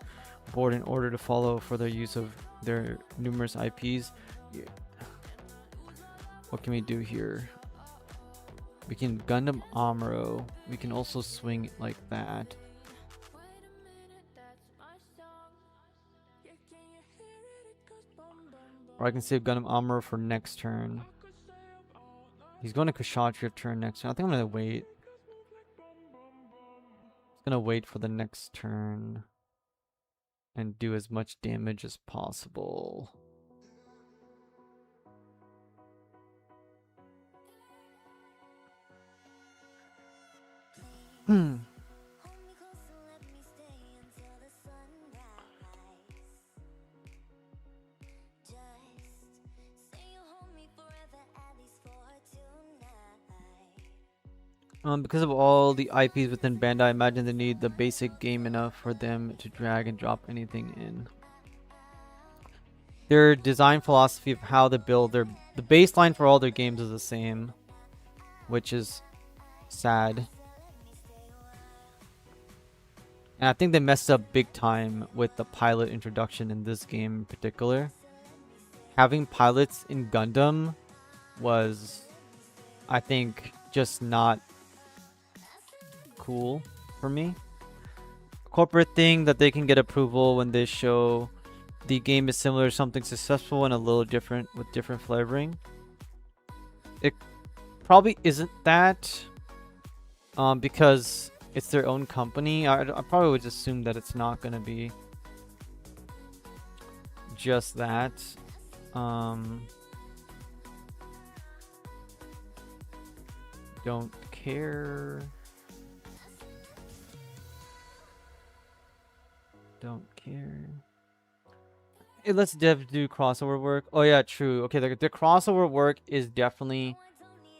board in order to follow for their use of their numerous IPs. Yeah. What can we do here? We can Gundam Amuro. We can also swing it like that. Or I can save Gundam Amuro for next turn. He's going to Kshatriya turn next turn. I think I'm gonna wait. Gonna wait for the next turn and do as much damage as possible. Because of all the IPs within Bandai, I imagine they need the basic game enough for them to drag and drop anything in. Their design philosophy of how they build the baseline for all their games is the same, which is sad. And I think they messed up big time with the pilot introduction in this game in particular. Having pilots in Gundam was, I think, just not cool for me. Corporate thing that they can get approval when they show the game is similar to something successful and a little different with different flavoring. It probably isn't that because it's their own company. I probably would assume that it's not going to be just that. Don't care. Don't care. It lets devs do crossover work. Oh yeah, true. Okay, the crossover work is definitely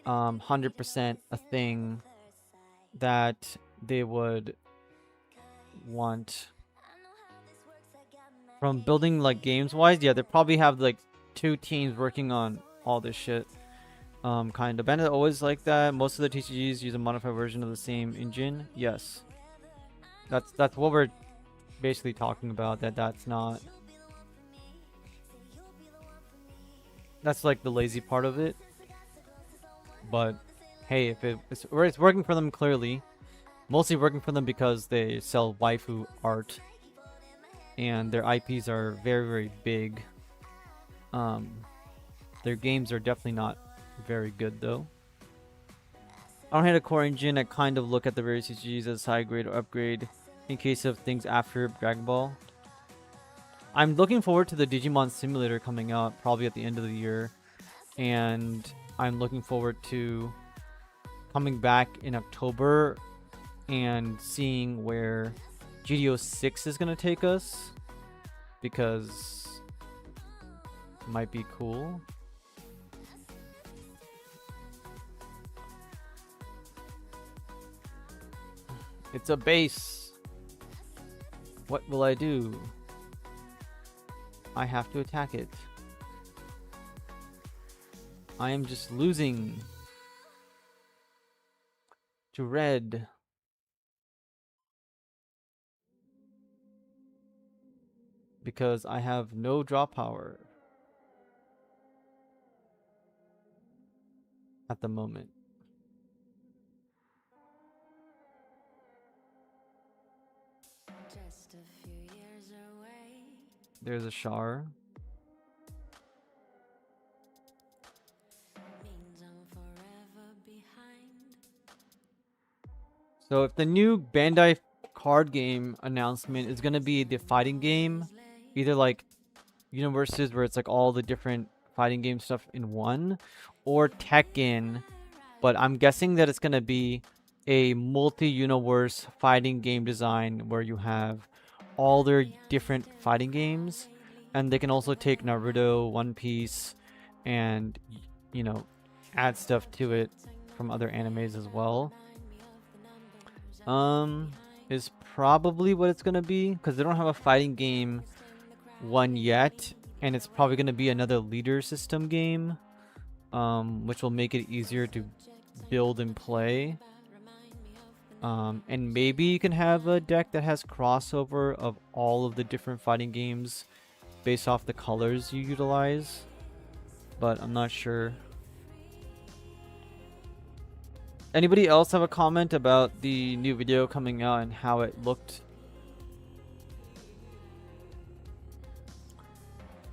100% a thing that they would want. From building like games wise, yeah, they probably have like 2 teams working on all this shit. Kind of. Bandai always like that. Most of the TCGs use a modified version of the same engine. Yes, that's what we're basically talking about. That's not. That's like the lazy part of it. But hey, if it's working for them, clearly, mostly working for them because they sell waifu art, and their IPs are very, very big. Their games are definitely not very good though. I don't hate a core engine. I kind of look at the various CGs as high grade or upgrade in case of things after Dragon Ball. I'm looking forward to the Digimon Simulator coming out probably at the end of the year, and I'm looking forward to coming back in October and seeing where GTO 6 is going to take us, because it might be cool. It's a base. What will I do? I have to attack it. I am just losing to red. Because I have no draw power at the moment. Just a few years away. There's a Char. Means I'm forever behind. So if the new Bandai card game announcement is gonna be the fighting game, either like universes where it's like all the different fighting game stuff in one, or Tekken, but I'm guessing that it's gonna be a multi-universe fighting game design where you have all their different fighting games, and they can also take Naruto, One Piece, and you know, add stuff to it from other animes as well. Is probably what it's gonna be, because they don't have a fighting game one yet, and it's probably gonna be another leader system game, which will make it easier to build and play. And maybe you can have a deck that has crossover of all of the different fighting games based off the colors you utilize, but I'm not sure. Anybody else have a comment about the new video coming out and how it looked?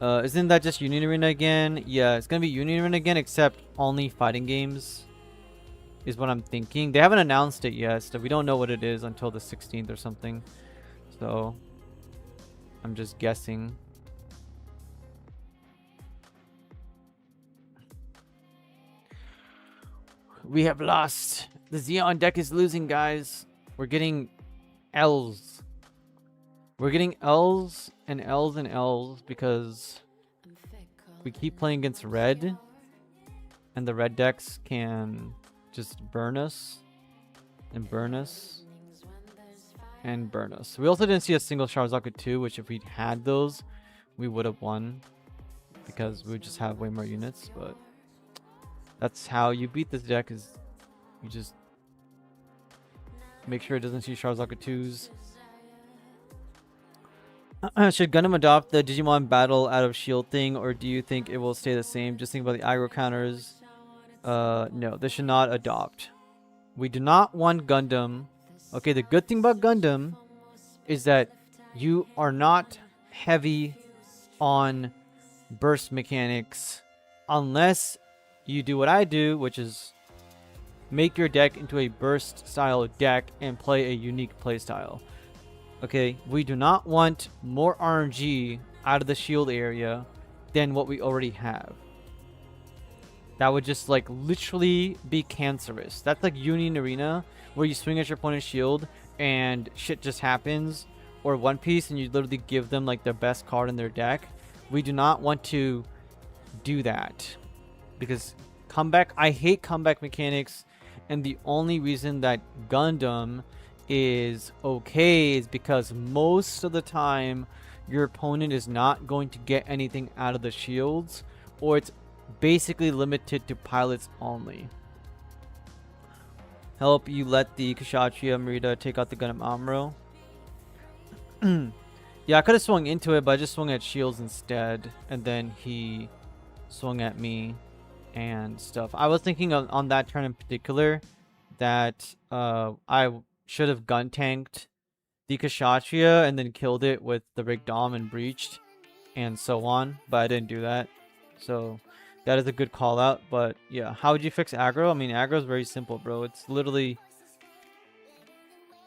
Isn't that just Union Arena again? Yeah, it's gonna be Union Arena again, except only fighting games is what I'm thinking. They haven't announced it yet, so we don't know what it is until the 16th or something. So I'm just guessing. We have lost. The Xeon deck is losing, guys. We're getting L's. We're getting L's and L's and L's because we keep playing against red, and the red decks can just burn us and burn us and burn us. We also didn't see a single Sharzaka 2, which if we'd had those, we would have won because we would just have way more units. But that's how you beat this deck, is you just make sure it doesn't see Sharzaka 2s. Should Gundam adopt the Digimon battle out of shield thing, or do you think it will stay the same? Just think about the aggro counters. No, they should not adopt. We do not want Gundam. Okay, the good thing about Gundam is that you are not heavy on burst mechanics unless you do what I do, which is make your deck into a burst style deck and play a unique playstyle. Okay, we do not want more RNG out of the shield area than what we already have. That would just like literally be cancerous. That's like Union Arena, where you swing at your opponent's shield and shit just happens, or One Piece and you literally give them like the best card in their deck. We do not want to do that because comeback, I hate comeback mechanics, and the only reason that Gundam is okay is because most of the time your opponent is not going to get anything out of the shields, or it's basically limited to pilots only. Help you let the Kshatriya Merida take out the Gundam Amuro. Yeah, I could have swung into it, but I just swung at shields instead, and then he swung at me and stuff. I was thinking on that turn in particular that I should have gun tanked the Kshatriya and then killed it with the Rig Dom and breached and so on, but I didn't do that. So that is a good call out. But yeah, how would you fix aggro? I mean, aggro is very simple, bro. It's literally,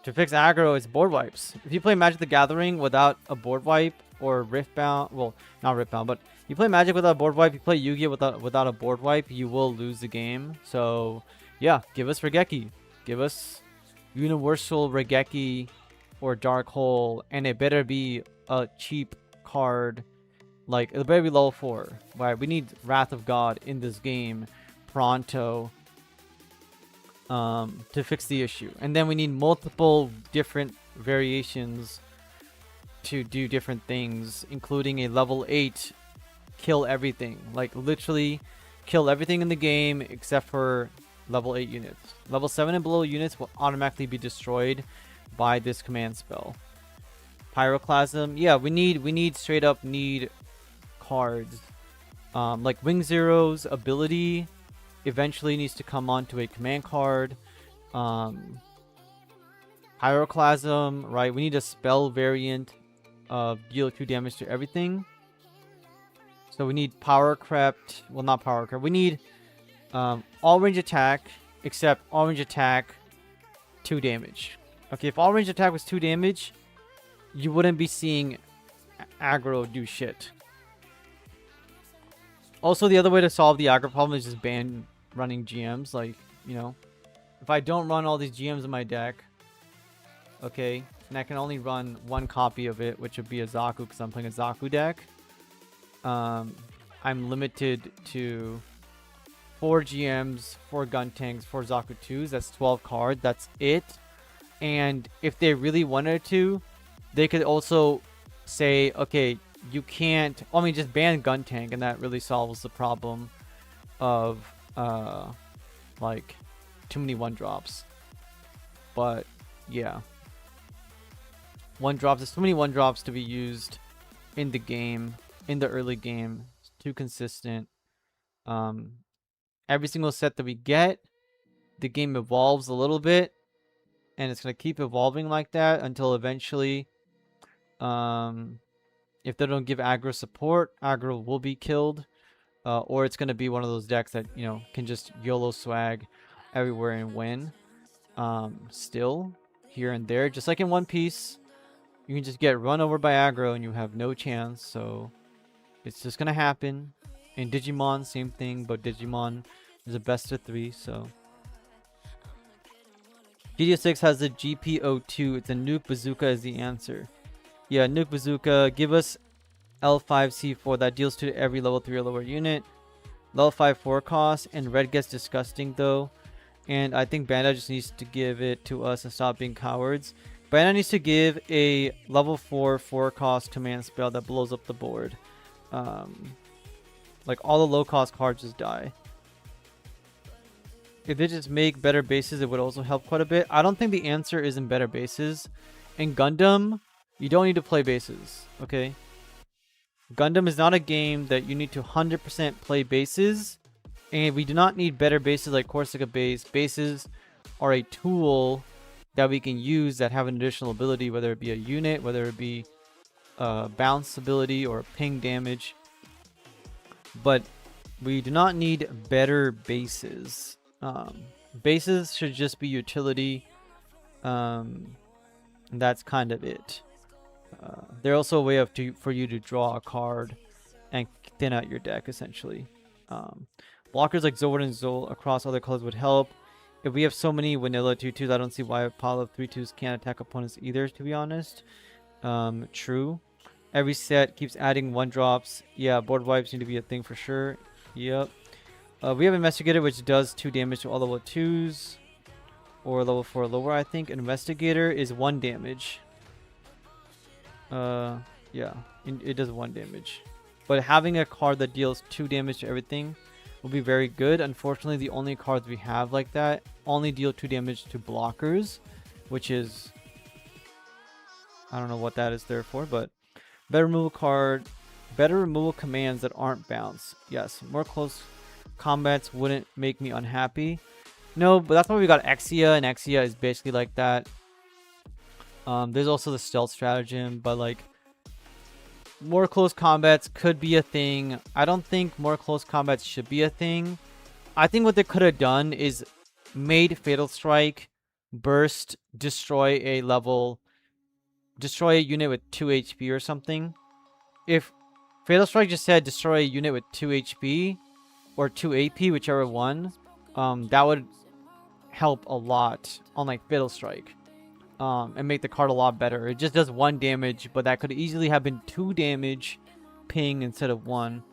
to fix aggro, it's board wipes. If you play Magic the Gathering without a board wipe or Riftbound, well, not Riftbound, but you play Magic without a board wipe, you play Yu-Gi-Oh without a board wipe, you will lose the game. So yeah, give us Regeki. Give us Universal Regeki or Dark Hole, and it better be a cheap card. Like, it better be level 4. Right? We need Wrath of God in this game pronto to fix the issue. And then we need multiple different variations to do different things, including a level 8 kill everything. Like, literally kill everything in the game except for level 8 units. Level 7 and below units will automatically be destroyed by this command spell. Pyroclasm, yeah, we need straight up need cards. Like Wing Zero's ability eventually needs to come onto a command card. Pyroclasm, right? We need a spell variant of deal 2 damage to everything. So we need Power Crept. Well, not Power Crept. We need all range attack, except all range attack 2 damage. Okay, if all range attack was 2 damage, you wouldn't be seeing aggro do shit. Also, the other way to solve the aggro problem is just ban running GMs. Like, you know, if I don't run all these GMs in my deck, okay, and I can only run one copy of it, which would be a Zaku because I'm playing a Zaku deck, I'm limited to 4 GMs, 4 gun tanks, 4 Zaku 2s. That's 12 cards. That's it. And if they really wanted to, they could also say, okay, you can't, I mean, just ban gun tank, and that really solves the problem of like too many 1-drops. But yeah, 1-drops, there's too many 1-drops to be used in the game, in the early game. It's too consistent. Every single set that we get, the game evolves a little bit, and it's going to keep evolving like that until eventually If they don't give aggro support, aggro will be killed. Or it's gonna be one of those decks that, you know, can just YOLO swag everywhere and win. Still, here and there, just like in One Piece, you can just get run over by aggro and you have no chance. So it's just gonna happen. In Digimon, same thing, but Digimon is a best of 3, so. GTA 6 has the GPO2. It's a nuke bazooka is the answer. Yeah, nuke bazooka. Give us L5C4 that deals to every level 3 or lower unit. Level 5 4 cost, and red gets disgusting though. And I think Bandai just needs to give it to us and stop being cowards. Bandai needs to give a level 4 4 cost command spell that blows up the board. Like all the low cost cards just die. If they just make better bases, it would also help quite a bit. I don't think the answer is in better bases. In Gundam, you don't need to play bases, okay? Gundam is not a game that you need to 100% play bases. And we do not need better bases like Corsica base. Bases are a tool that we can use that have an additional ability, whether it be a unit, whether it be bounce ability or ping damage. But we do not need better bases. Bases should just be utility. That's kind of it. They're also a way for you to draw a card and thin out your deck, essentially. Blockers like Zord and Zol across other colors would help. If we have so many vanilla 2-2s, I don't see why a pile of 3-2s can't attack opponents either, to be honest. True. Every set keeps adding 1-drops. Yeah, board wipes need to be a thing for sure. Yep. We have Investigator, which does 2 damage to all level 2s. Or level 4 lower, I think. Investigator is 1 damage. Yeah. It does 1 damage. But having a card that deals 2 damage to everything will be very good. Unfortunately, the only cards we have like that only deal 2 damage to blockers. Which is... I don't know what that is there for, but... Better removal commands that aren't bounce. Yes, more close combats wouldn't make me unhappy. No, but that's why we got Exia, and Exia is basically like that. There's also the stealth stratagem, but like more close combats could be a thing. I don't think more close combats should be a thing. I think what they could have done is made Fatal Strike burst, destroy a unit with 2 HP or something. If Fatal Strike just said destroy a unit with 2 HP or 2 AP, whichever one, that would help a lot on like Fatal Strike. And make the card a lot better. It just does 1 damage, but that could easily have been 2 damage ping instead of 1.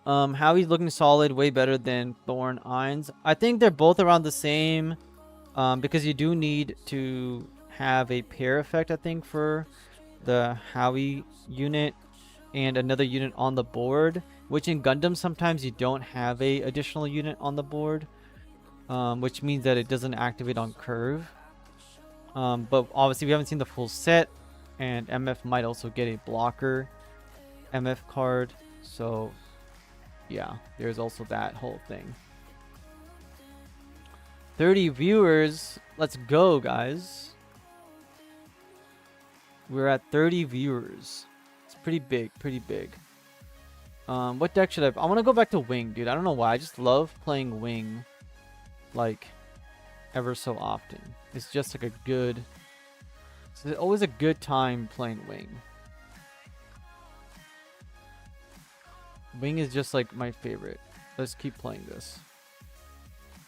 Howie's looking solid, way better than Thorn Ainz. I think they're both around the same, because you do need to have a pair effect, I think, for the Howie unit and another unit on the board, which in Gundam sometimes you don't have a additional unit on the board, which means that it doesn't activate on curve. But obviously we haven't seen the full set, and MF might also get a blocker MF card, so yeah, there's also that whole thing. 30 viewers, let's go guys. We're at 30 viewers. It's pretty big, pretty big. What deck should I want to go back to Wing, dude. I don't know why, I just love playing Wing like ever so often. It's just like it's always a good time playing Wing. Wing is just like my favorite. Let's keep playing this.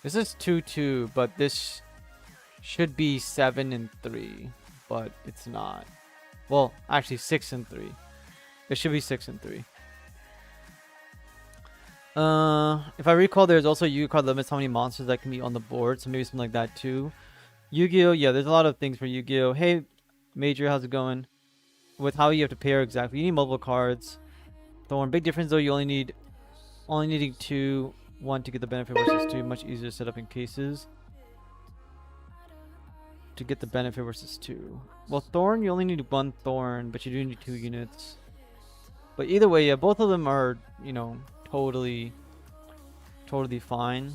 This is 2-2, but this should be 7-3, but it's not. Well, actually 6-3. It should be 6-3. If I recall, there's also Yu-Gi-Oh card limits how many monsters that can be on the board, so maybe something like that too. Yu-Gi-Oh, yeah, there's a lot of things for Yu-Gi-Oh. Hey, Major, how's it going? With how you have to pair exactly, you need multiple cards. Thorn, big difference though. You only needing 2, 1 to get the benefit versus 2. Much easier to set up in cases to get the benefit versus 2. Well, Thorn, you only need 1 Thorn, but you do need 2 units. But either way, yeah, both of them are, you know, totally fine.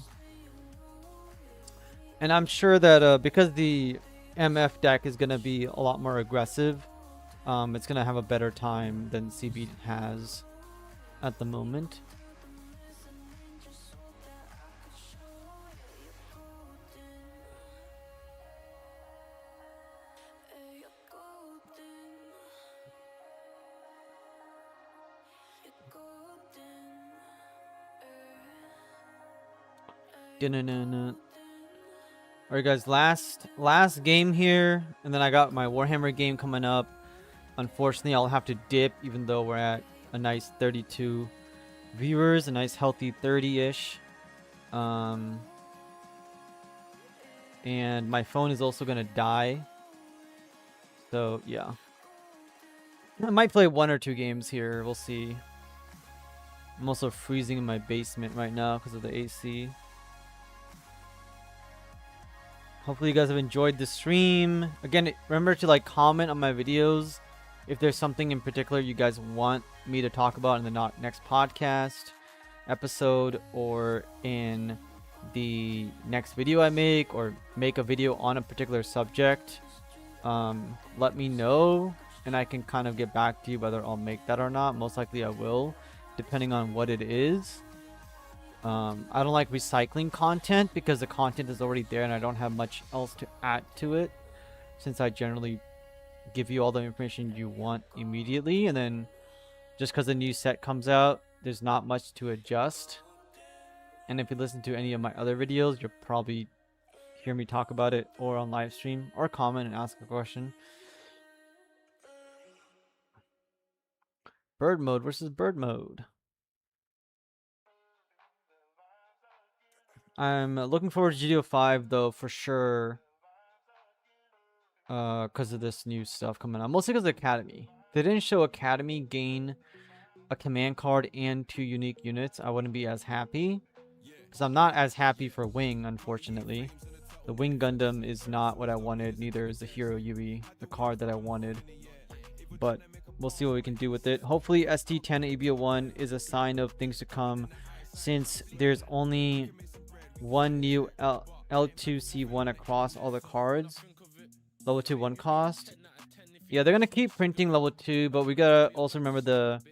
And I'm sure that because the MF deck is gonna be a lot more aggressive, it's gonna have a better time than CB has at the moment. Dun-dun-dun-dun. All right, guys, last game here, and then I got my Warhammer game coming up. Unfortunately, I'll have to dip, even though we're at a nice 32 viewers, a nice healthy 30-ish. And my phone is also gonna die. So yeah, I might play 1 or 2 games here. We'll see. I'm also freezing in my basement right now because of the AC. Hopefully you guys have enjoyed the stream. Again, remember to like comment on my videos if there's something in particular you guys want me to talk about in the next podcast episode, or in the next video I make, or make a video on a particular subject. Let me know and I can kind of get back to you whether I'll make that or not. Most likely I will, depending on what it is. I don't like recycling content because the content is already there and I don't have much else to add to it, since I generally give you all the information you want immediately, and then just because a new set comes out, there's not much to adjust. And if you listen to any of my other videos, you'll probably hear me talk about it, or on live stream, or comment and ask a question. Bird mode versus bird mode. I'm looking forward to GTA 5 though, for sure. Because of this new stuff coming out. Mostly because of Academy. If they didn't show Academy gain a command card and 2 unique units, I wouldn't be as happy. Because I'm not as happy for Wing, unfortunately. The Wing Gundam is not what I wanted. Neither is the Hero Yui, the card that I wanted. But we'll see what we can do with it. Hopefully ST10 EBO1 is a sign of things to come, since there's only one new L2C1 across all the cards. Level 2 1 cost. Yeah, they're gonna keep printing level 2, but we gotta also remember the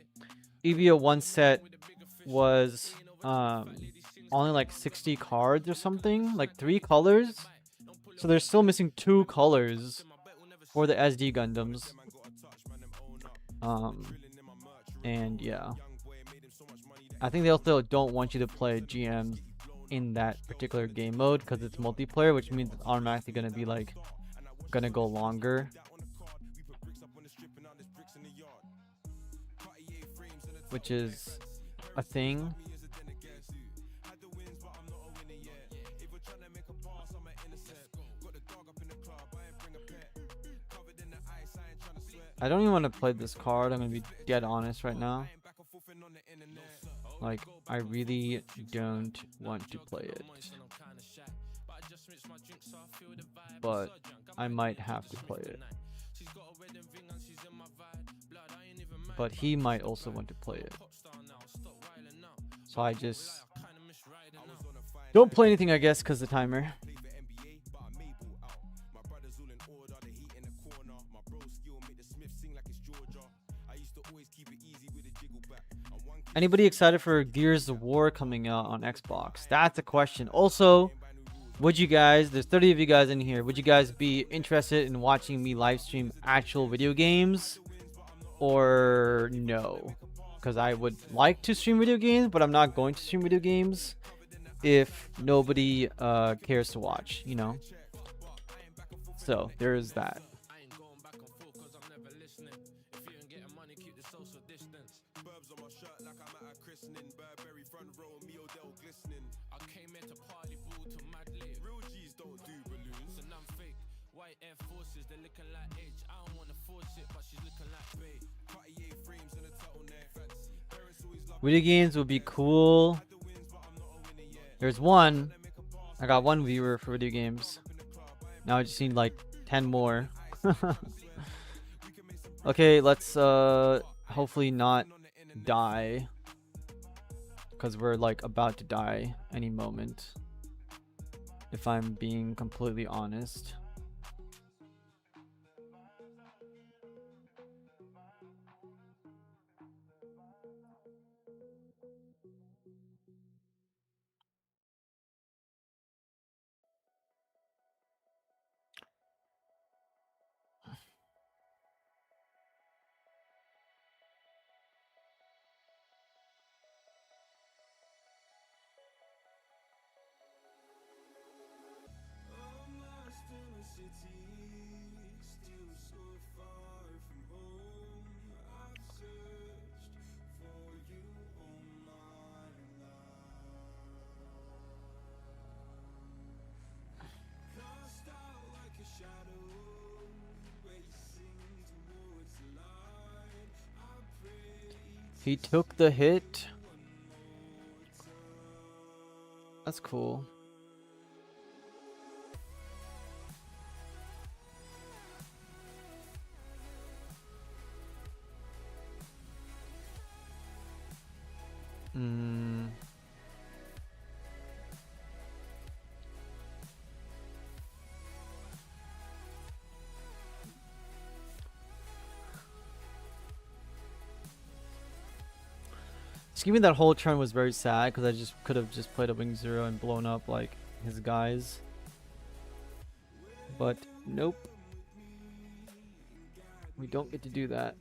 EVO1 set was only like 60 cards or something, like 3 colors. So they're still missing 2 colors for the SD Gundams. And yeah, I think they also don't want you to play GM in that particular game mode because it's multiplayer, which means it's automatically gonna be like gonna go longer, which is a thing. I don't even want to play this card. I'm gonna be dead honest right now. Like, I really don't want to play it, but I might have to play it. But he might also want to play it. So I just don't play anything, I guess, because the timer. Anybody excited for Gears of War coming out on Xbox? That's a question. Also, would you guys, there's 30 of you guys in here, would you guys be interested in watching me live stream actual video games, or no? Because I would like to stream video games, but I'm not going to stream video games if nobody cares to watch, you know? So there is that. Video games would be cool. There's one. I got 1 viewer for video games. Now I just need like 10 more. Okay, let's hopefully not die, because we're like about to die any moment, if I'm being completely honest. He took the hit. That's cool. Skipping that whole turn was very sad because I just could have just played a Wing Zero and blown up like his guys. But nope. We don't get to do that.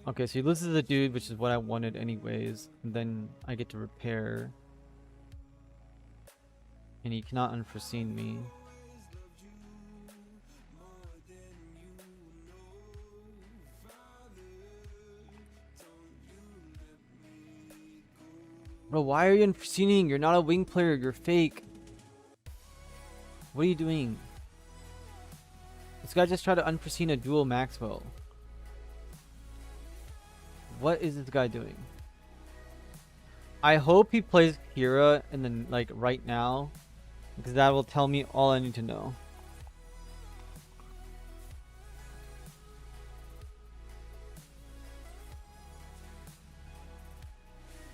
Okay, so he loses the dude, which is what I wanted anyways. And then I get to repair. And he cannot unforeseen me. Bro, why are you unforeseeing? You're not a wing player. You're fake. What are you doing? This guy just tried to unforeseen a dual Maxwell. What is this guy doing? I hope he plays Kira and then like right now, because that will tell me all I need to know.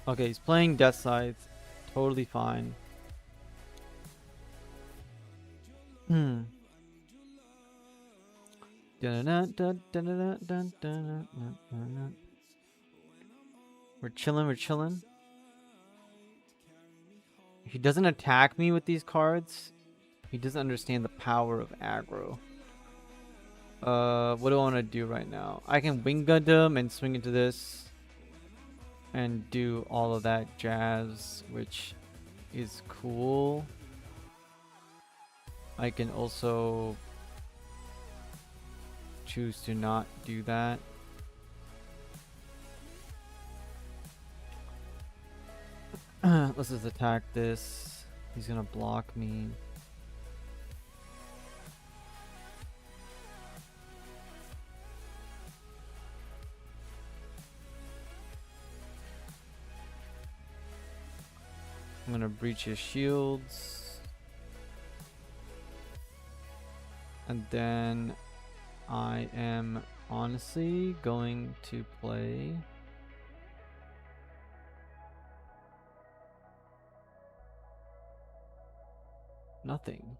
Okay, he's playing Death Scythe. Totally fine. We're chilling, we're chilling. He doesn't attack me with these cards. He doesn't understand the power of aggro. What do I want to do right now? I can Wing Gundam and swing into this. And do all of that jazz, which is cool. I can also choose to not do that. Let's just attack this. He's gonna block me. I'm gonna breach his shields. And then I am honestly going to play nothing.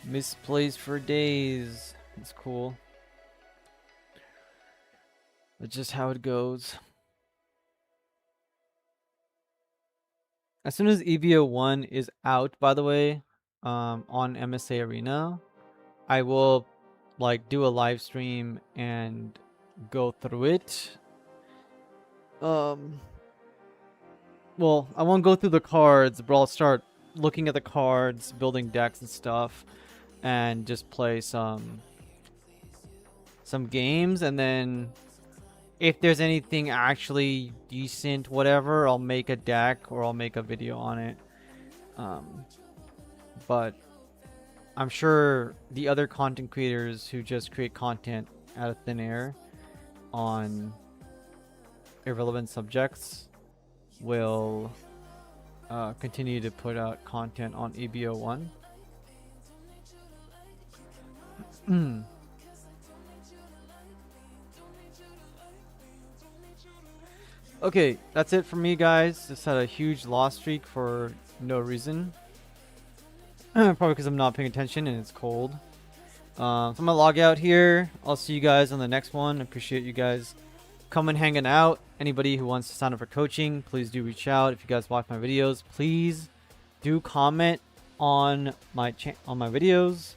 Misplays for days. It's cool. That's just how it goes. As soon as EVO 1 is out, by the way, on MSA Arena, I will like do a live stream and go through it. Well, I won't go through the cards, but I'll start looking at the cards, building decks and stuff, and just play some games, and then if there's anything actually decent, whatever, I'll make a deck or I'll make a video on it. But I'm sure the other content creators who just create content out of thin air on irrelevant subjects will continue to put out content on EBO 1. Okay, that's it for me, guys. Just had a huge loss streak for no reason. Probably because I'm not paying attention and it's cold. So I'm gonna log out here. I'll see you guys on the next one. Appreciate you guys coming, hanging out. Anybody who wants to sign up for coaching, please do reach out. If you guys watch my videos, please do comment on my videos.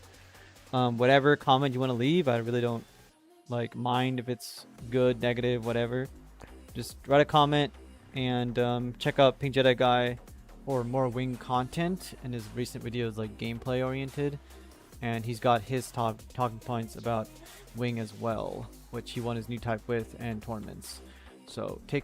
Whatever comment you want to leave, I really don't like mind if it's good, negative, whatever. Just write a comment and check out Pink Jedi Guy for more Wing content, and his recent videos like gameplay oriented, and he's got his talking points about Wing as well, which he won his new type with and tournaments. So take care.